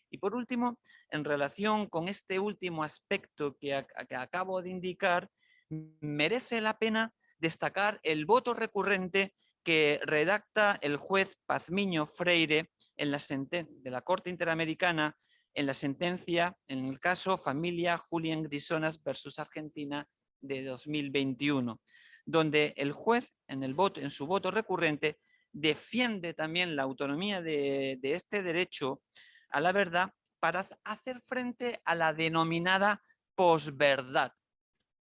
Y por último, en relación con este último aspecto que acabo de indicar, merece la pena destacar el voto recurrente que redacta el juez Pazmiño Freire de la Corte Interamericana en la sentencia, en el caso Familia Julián Grisonas versus Argentina de 2021, donde el juez en su voto recurrente defiende también la autonomía de este derecho a la verdad para hacer frente a la denominada posverdad.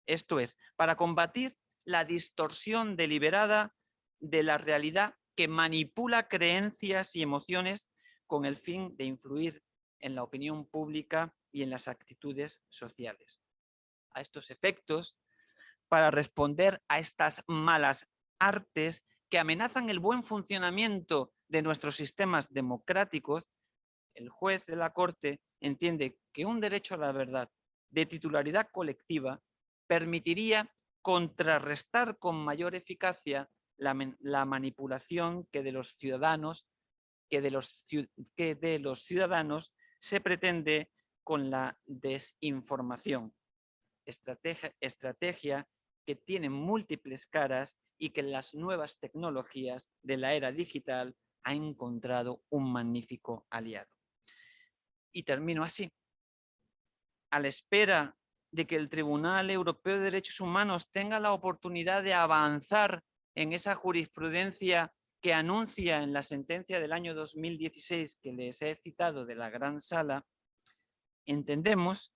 Esto es, para combatir la distorsión deliberada de la realidad que manipula creencias y emociones con el fin de influir en la opinión pública y en las actitudes sociales. A estos efectos, para responder a estas malas artes que amenazan el buen funcionamiento de nuestros sistemas democráticos, el juez de la Corte entiende que un derecho a la verdad de titularidad colectiva permitiría contrarrestar con mayor eficacia la manipulación que de los ciudadanos se pretende con la desinformación. Estrategia que tiene múltiples caras y que en las nuevas tecnologías de la era digital ha encontrado un magnífico aliado. Y termino así. A la espera de que el Tribunal Europeo de Derechos Humanos tenga la oportunidad de avanzar en esa jurisprudencia que anuncia en la sentencia del año 2016 que les he citado de la Gran Sala, entendemos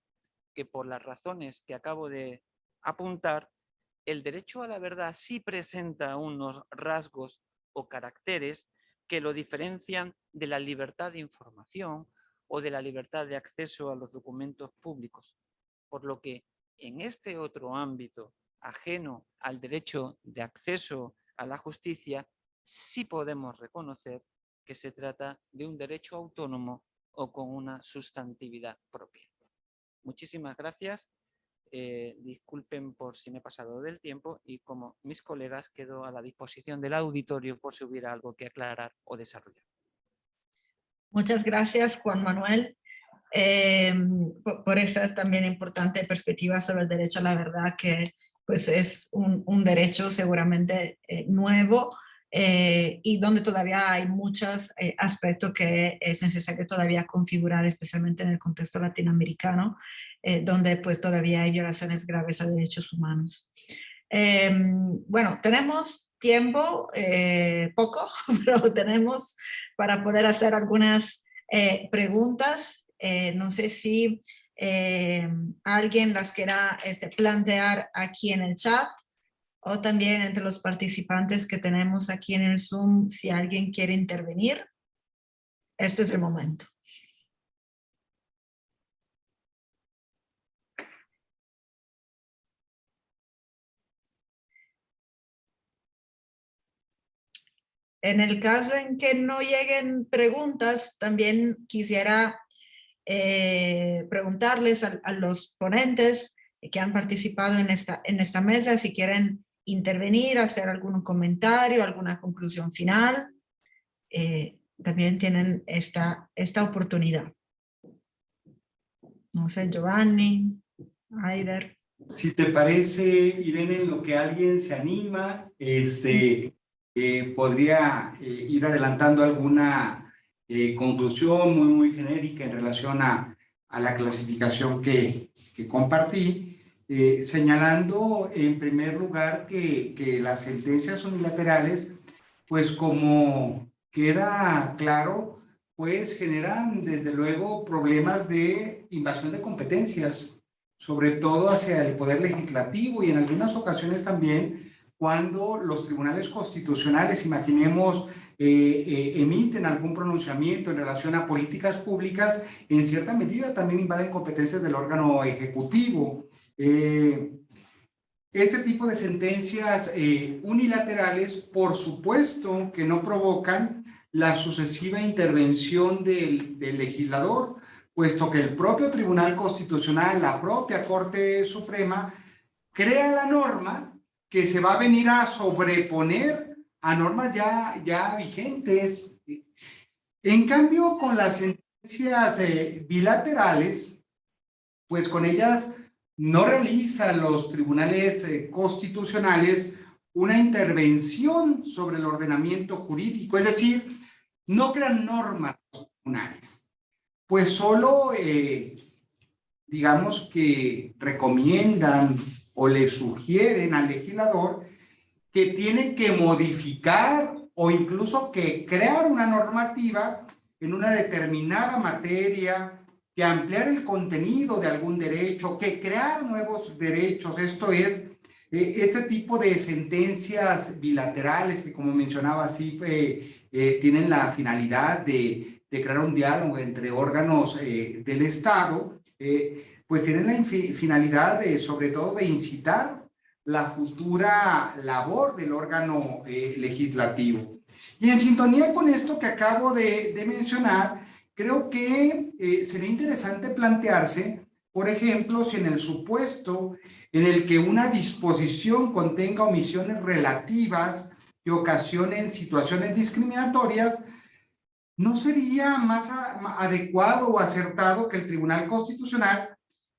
que por las razones que acabo de apuntar, el derecho a la verdad sí presenta unos rasgos o caracteres que lo diferencian de la libertad de información o de la libertad de acceso a los documentos públicos, por lo que en este otro ámbito ajeno al derecho de acceso a la justicia, sí podemos reconocer que se trata de un derecho autónomo o con una sustantividad propia. Muchísimas gracias. Disculpen por si me he pasado del tiempo y como mis colegas quedo a la disposición del auditorio por si hubiera algo que aclarar o desarrollar. Muchas gracias, Juan Manuel, por esa también importante perspectiva sobre el derecho a la verdad, que pues es un derecho seguramente nuevo y donde todavía hay muchos aspectos que es necesario todavía configurar, especialmente en el contexto latinoamericano, donde pues todavía hay violaciones graves a derechos humanos. Bueno, tenemos tiempo, poco, pero tenemos para poder hacer algunas preguntas. No sé si alguien las quiera plantear aquí en el chat o también entre los participantes que tenemos aquí en el Zoom, si alguien quiere intervenir. Este es el momento. En el caso en que no lleguen preguntas, también quisiera preguntarles a los ponentes que han participado en esta mesa, si quieren intervenir, hacer algún comentario, alguna conclusión final, también tienen esta oportunidad. No sé, Giovanni, Aider. Si te parece, Irene, en lo que alguien se anima, podría ir adelantando alguna conclusión muy genérica en relación a la clasificación que compartí, señalando en primer lugar que las sentencias unilaterales, pues como queda claro, pues generan desde luego problemas de invasión de competencias, sobre todo hacia el Poder Legislativo y en algunas ocasiones también cuando los tribunales constitucionales, imaginemos, emiten algún pronunciamiento en relación a políticas públicas, en cierta medida también invaden competencias del órgano ejecutivo. Este tipo de sentencias unilaterales, por supuesto que no provocan la sucesiva intervención del legislador, puesto que el propio Tribunal Constitucional, la propia Corte Suprema, crea la norma que se va a venir a sobreponer a normas ya vigentes. En cambio, con las sentencias bilaterales, pues con ellas no realizan los tribunales constitucionales una intervención sobre el ordenamiento jurídico, es decir, no crean normas constitucionales, pues solo, digamos que recomiendan o le sugieren al legislador que tiene que modificar o incluso que crear una normativa en una determinada materia, que ampliar el contenido de algún derecho, que crear nuevos derechos. Esto es, este tipo de sentencias bilaterales que, como mencionaba, sí, tienen la finalidad de crear un diálogo entre órganos del Estado, pues tienen la finalidad sobre todo de incitar la futura labor del órgano legislativo. Y en sintonía con esto que acabo de mencionar, creo que sería interesante plantearse, por ejemplo, si en el supuesto en el que una disposición contenga omisiones relativas que ocasionen situaciones discriminatorias, ¿no sería más adecuado o acertado que el Tribunal Constitucional,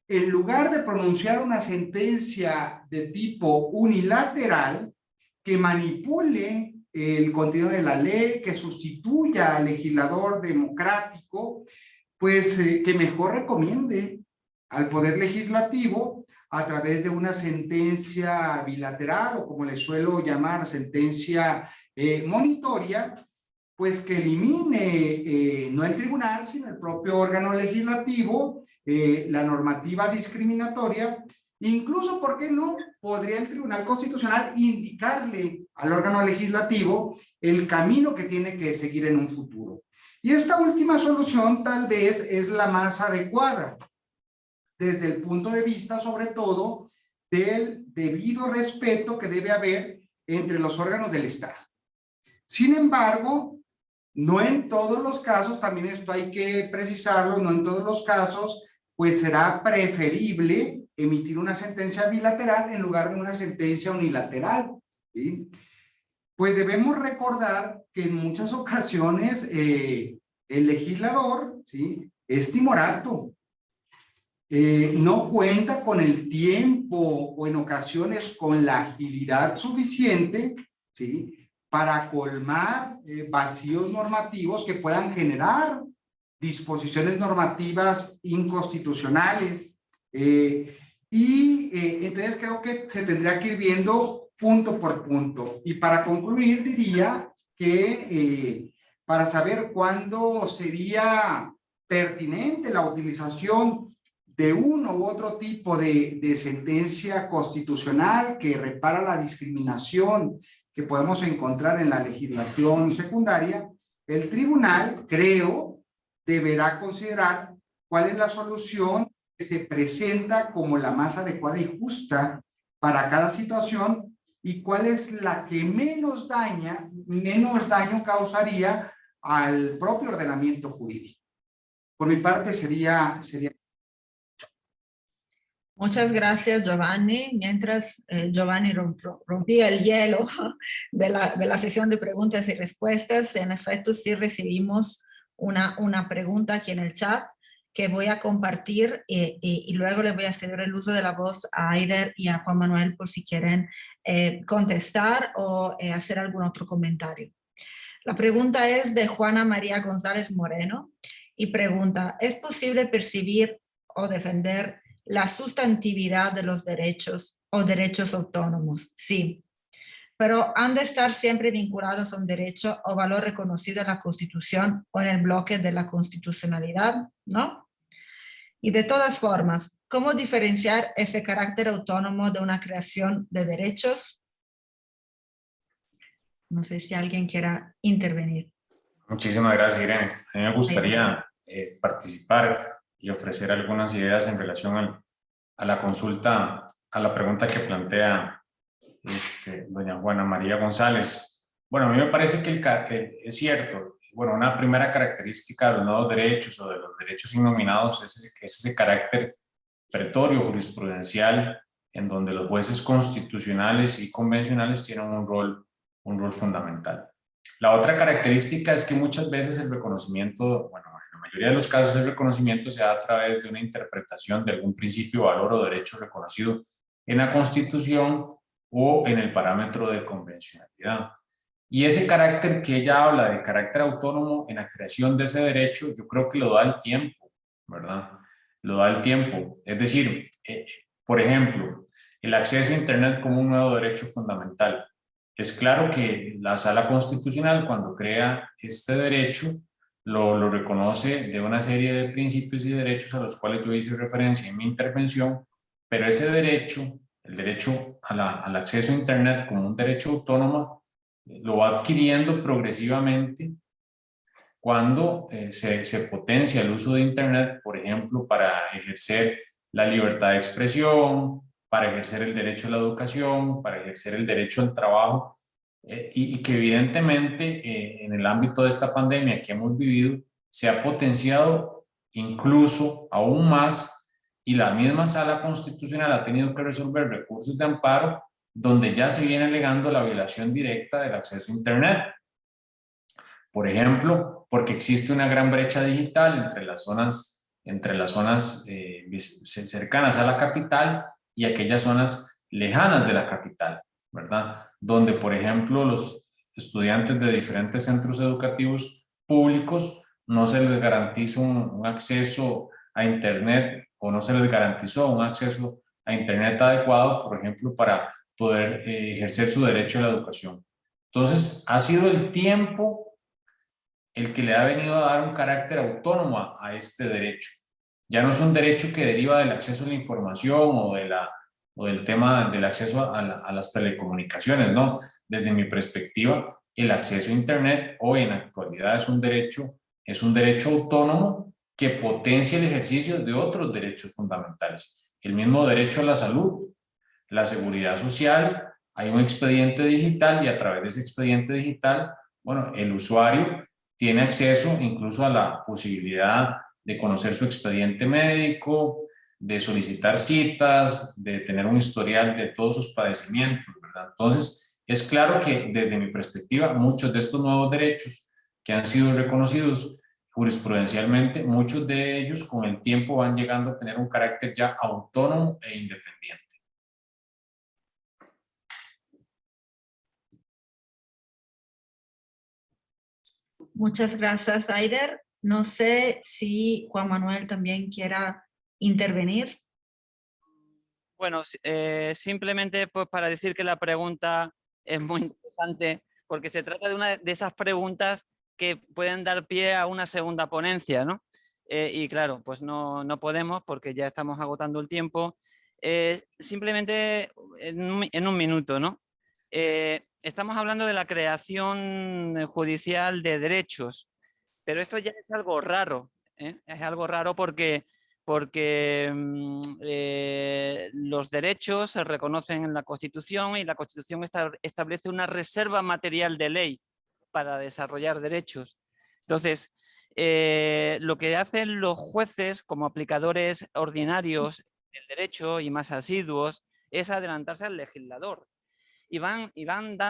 en lugar de pronunciar una sentencia de tipo unilateral que manipule el contenido de la ley, que sustituya al legislador democrático, pues que mejor recomiende al Poder Legislativo a través de una sentencia bilateral o, como le suelo llamar, sentencia monitoria, pues que elimine no el tribunal, sino el propio órgano legislativo, la normativa discriminatoria. Incluso, ¿por qué no? Podría el Tribunal Constitucional indicarle al órgano legislativo el camino que tiene que seguir en un futuro. Y esta última solución tal vez es la más adecuada desde el punto de vista, sobre todo, del debido respeto que debe haber entre los órganos del Estado. Sin embargo, no en todos los casos, también esto hay que precisarlo, no en todos los casos, pues será preferible emitir una sentencia bilateral en lugar de una sentencia unilateral, ¿sí? Pues debemos recordar que en muchas ocasiones el legislador, ¿sí?, es timorato, no cuenta con el tiempo o en ocasiones con la agilidad suficiente, ¿sí?, para colmar vacíos normativos que puedan generar disposiciones normativas inconstitucionales. Entonces creo que se tendría que ir viendo punto por punto. Y para concluir diría que para saber cuándo sería pertinente la utilización de uno u otro tipo de sentencia constitucional que repara la discriminación que podemos encontrar en la legislación secundaria, el tribunal, creo, deberá considerar cuál es la solución que se presenta como la más adecuada y justa para cada situación y cuál es la que menos daño causaría al propio ordenamiento jurídico. Por mi parte sería... Muchas gracias, Giovanni. Mientras Giovanni rompía el hielo de la sesión de preguntas y respuestas, en efecto sí recibimos una pregunta aquí en el chat que voy a compartir y luego le voy a ceder el uso de la voz a Aider y a Juan Manuel por si quieren contestar o hacer algún otro comentario. La pregunta es de Juana María González Moreno y pregunta, ¿es posible percibir o defender la sustantividad de los derechos o derechos autónomos? Sí, pero han de estar siempre vinculados a un derecho o valor reconocido en la Constitución o en el bloque de la constitucionalidad, ¿no? Y de todas formas, ¿cómo diferenciar ese carácter autónomo de una creación de derechos? No sé si alguien quiera intervenir. Muchísimas gracias, Irene. A mí me gustaría participar y ofrecer algunas ideas en relación a la consulta, a la pregunta que plantea doña Juana María González. Bueno, a mí me parece que es cierto. Bueno, una primera característica de los nuevos derechos o de los derechos innominados es ese carácter pretorio jurisprudencial en donde los jueces constitucionales y convencionales tienen un rol fundamental. La otra característica es que muchas veces el reconocimiento, bueno, en la mayoría de los casos el reconocimiento se da a través de una interpretación de algún principio, valor o derecho reconocido en la Constitución o en el parámetro de convencionalidad. Y ese carácter que ella habla de carácter autónomo en la creación de ese derecho, yo creo que lo da el tiempo, ¿verdad? Lo da el tiempo. Es decir, por ejemplo, el acceso a Internet como un nuevo derecho fundamental. Es claro que la Sala Constitucional, cuando crea este derecho, lo reconoce de una serie de principios y derechos a los cuales yo hice referencia en mi intervención, pero ese derecho, el derecho al acceso a Internet como un derecho autónomo, lo va adquiriendo progresivamente cuando se potencia el uso de Internet, por ejemplo, para ejercer la libertad de expresión, para ejercer el derecho a la educación, para ejercer el derecho al trabajo, y que evidentemente en el ámbito de esta pandemia que hemos vivido se ha potenciado incluso aún más, y la misma Sala Constitucional ha tenido que resolver recursos de amparo donde ya se viene alegando la violación directa del acceso a Internet. Por ejemplo, porque existe una gran brecha digital entre las zonas cercanas a la capital y aquellas zonas lejanas de la capital, ¿verdad? Donde, por ejemplo, los estudiantes de diferentes centros educativos públicos no se les garantiza un acceso a Internet o no se les garantizó un acceso a Internet adecuado, por ejemplo, para poder ejercer su derecho a la educación. Entonces, ha sido el tiempo el que le ha venido a dar un carácter autónomo a este derecho. Ya no es un derecho que deriva del acceso a la información o del tema del acceso a las telecomunicaciones, ¿no? Desde mi perspectiva, el acceso a Internet hoy en la actualidad es un derecho autónomo que potencia el ejercicio de otros derechos fundamentales. El mismo derecho a la salud, la seguridad social, hay un expediente digital y a través de ese expediente digital, bueno, el usuario tiene acceso incluso a la posibilidad de conocer su expediente médico, de solicitar citas, de tener un historial de todos sus padecimientos, ¿verdad? Entonces, es claro que desde mi perspectiva, muchos de estos nuevos derechos que han sido reconocidos jurisprudencialmente, muchos de ellos con el tiempo van llegando a tener un carácter ya autónomo e independiente. Muchas gracias, Aider. No sé si Juan Manuel también quiera intervenir. Bueno, simplemente pues, para decir que la pregunta es muy interesante porque se trata de una de esas preguntas que pueden dar pie a una segunda ponencia, ¿no? Y claro, pues no podemos porque ya estamos agotando el tiempo. Simplemente en un minuto, ¿no? Estamos hablando de la creación judicial de derechos, pero esto ya es algo raro, ¿eh? Es algo raro porque los derechos se reconocen en la Constitución y la Constitución establece una reserva material de ley para desarrollar derechos. Entonces, lo que hacen los jueces como aplicadores ordinarios del derecho y más asiduos es adelantarse al legislador y van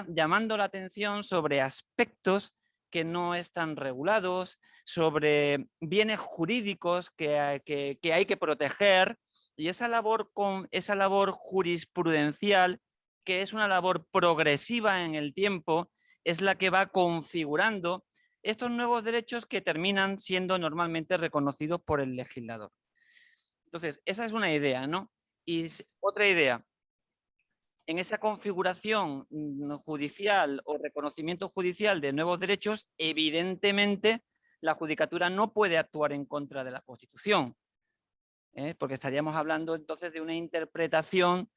llamando la atención sobre aspectos que no están regulados, sobre bienes jurídicos que hay que proteger, y esa labor jurisprudencial, que es una labor progresiva en el tiempo, es la que va configurando estos nuevos derechos que terminan siendo normalmente reconocidos por el legislador. Entonces, esa es una idea, ¿no? Y otra idea, en esa configuración judicial o reconocimiento judicial de nuevos derechos, evidentemente la judicatura no puede actuar en contra de la Constitución, porque estaríamos hablando entonces de una interpretación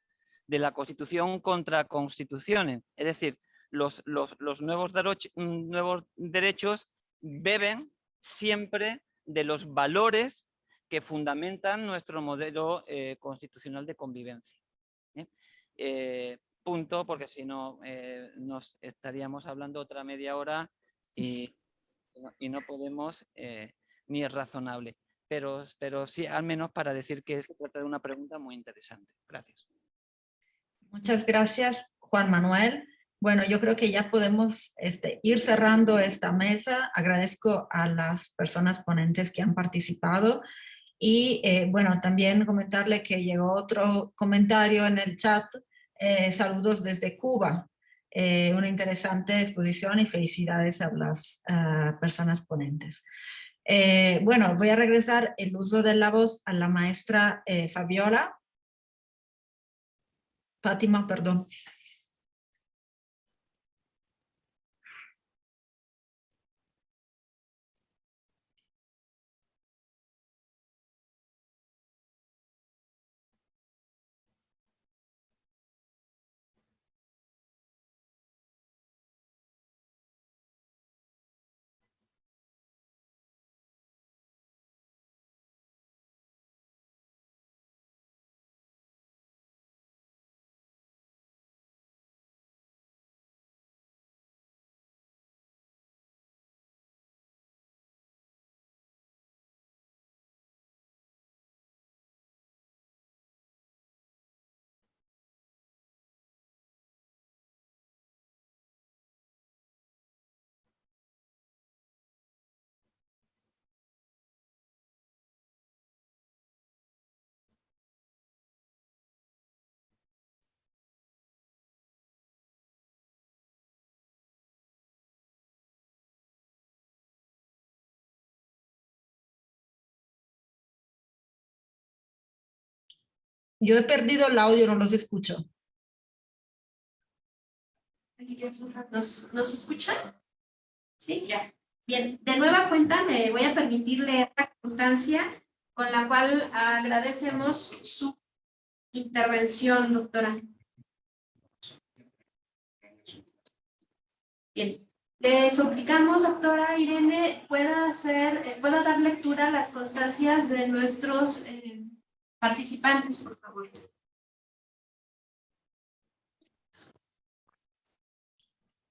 de la Constitución contra constituciones. Es decir, los nuevos derechos beben siempre de los valores que fundamentan nuestro modelo constitucional de convivencia. Punto, porque si no nos estaríamos hablando otra media hora y no podemos ni es razonable. Pero sí, al menos para decir que se trata de una pregunta muy interesante. Gracias. Muchas gracias, Juan Manuel. Bueno, yo creo que ya podemos ir cerrando esta mesa. Agradezco a las personas ponentes que han participado. Y bueno, también comentarle que llegó otro comentario en el chat. Saludos desde Cuba. Una interesante exposición y felicidades a las personas ponentes. Bueno, voy a regresar el uso de la voz a la maestra Fátima, perdón. Yo he perdido el audio, no los escucho. ¿Nos escuchan? Sí, ya. Bien, de nueva cuenta me voy a permitir leer la constancia con la cual agradecemos su intervención, doctora. Bien, le suplicamos, doctora Irene, pueda dar lectura a las constancias de nuestros participantes, por favor.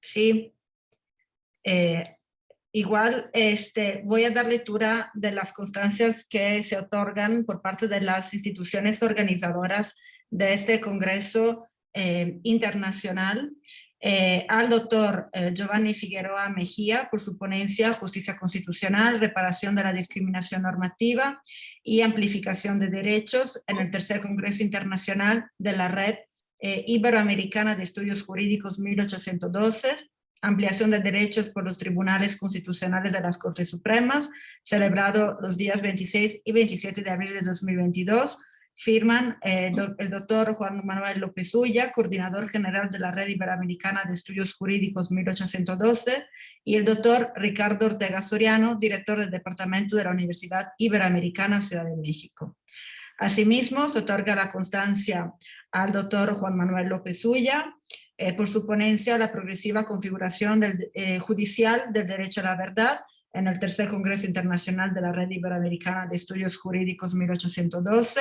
Sí. Igual voy a dar lectura de las constancias que se otorgan por parte de las instituciones organizadoras de este Congreso Internacional. Al doctor Giovanni Figueroa Mejía por su ponencia Justicia Constitucional, Reparación de la Discriminación Normativa y Amplificación de Derechos en el Tercer Congreso Internacional de la Red Iberoamericana de Estudios Jurídicos 1812, Ampliación de Derechos por los Tribunales Constitucionales de las Cortes Supremas, celebrado los días 26 y 27 de abril de 2022. Firman el doctor Juan Manuel López Ulla, coordinador general de la Red Iberoamericana de Estudios Jurídicos 1812, y el doctor Ricardo Ortega Soriano, director del Departamento de la Universidad Iberoamericana Ciudad de México. Asimismo, se otorga la constancia al doctor Juan Manuel López Ulla por su ponencia La progresiva configuración judicial del derecho a la verdad en el Tercer Congreso Internacional de la Red Iberoamericana de Estudios Jurídicos 1812,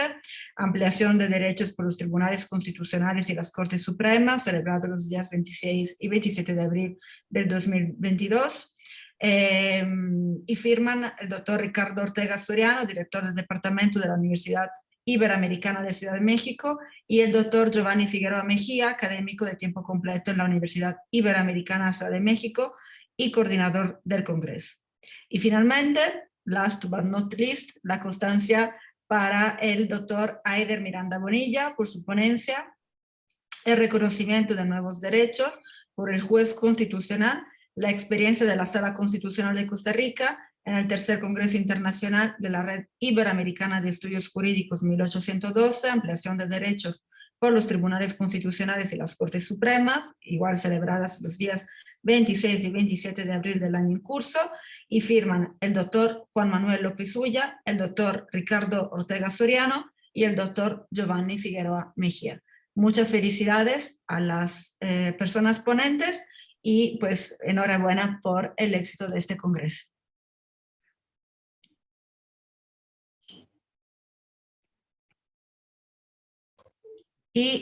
ampliación de derechos por los tribunales constitucionales y las Cortes Supremas, celebrado los días 26 y 27 de abril del 2022. Y firman el doctor Ricardo Ortega Soriano, director del Departamento de la Universidad Iberoamericana de Ciudad de México, y el doctor Giovanni Figueroa Mejía, académico de tiempo completo en la Universidad Iberoamericana de Ciudad de México y coordinador del Congreso. Y finalmente, last but not least, la constancia para el doctor Aider Miranda Bonilla por su ponencia, el reconocimiento de nuevos derechos por el juez constitucional, la experiencia de la Sala Constitucional de Costa Rica en el Tercer Congreso Internacional de la Red Iberoamericana de Estudios Jurídicos 1812, ampliación de derechos por los tribunales constitucionales y las Cortes Supremas, igual celebradas los días 26 y 27 de abril del año en curso, y firman el doctor Juan Manuel López Ulla, el doctor Ricardo Ortega Soriano y el doctor Giovanni Figueroa Mejía. Muchas felicidades a las personas ponentes y pues enhorabuena por el éxito de este congreso. Y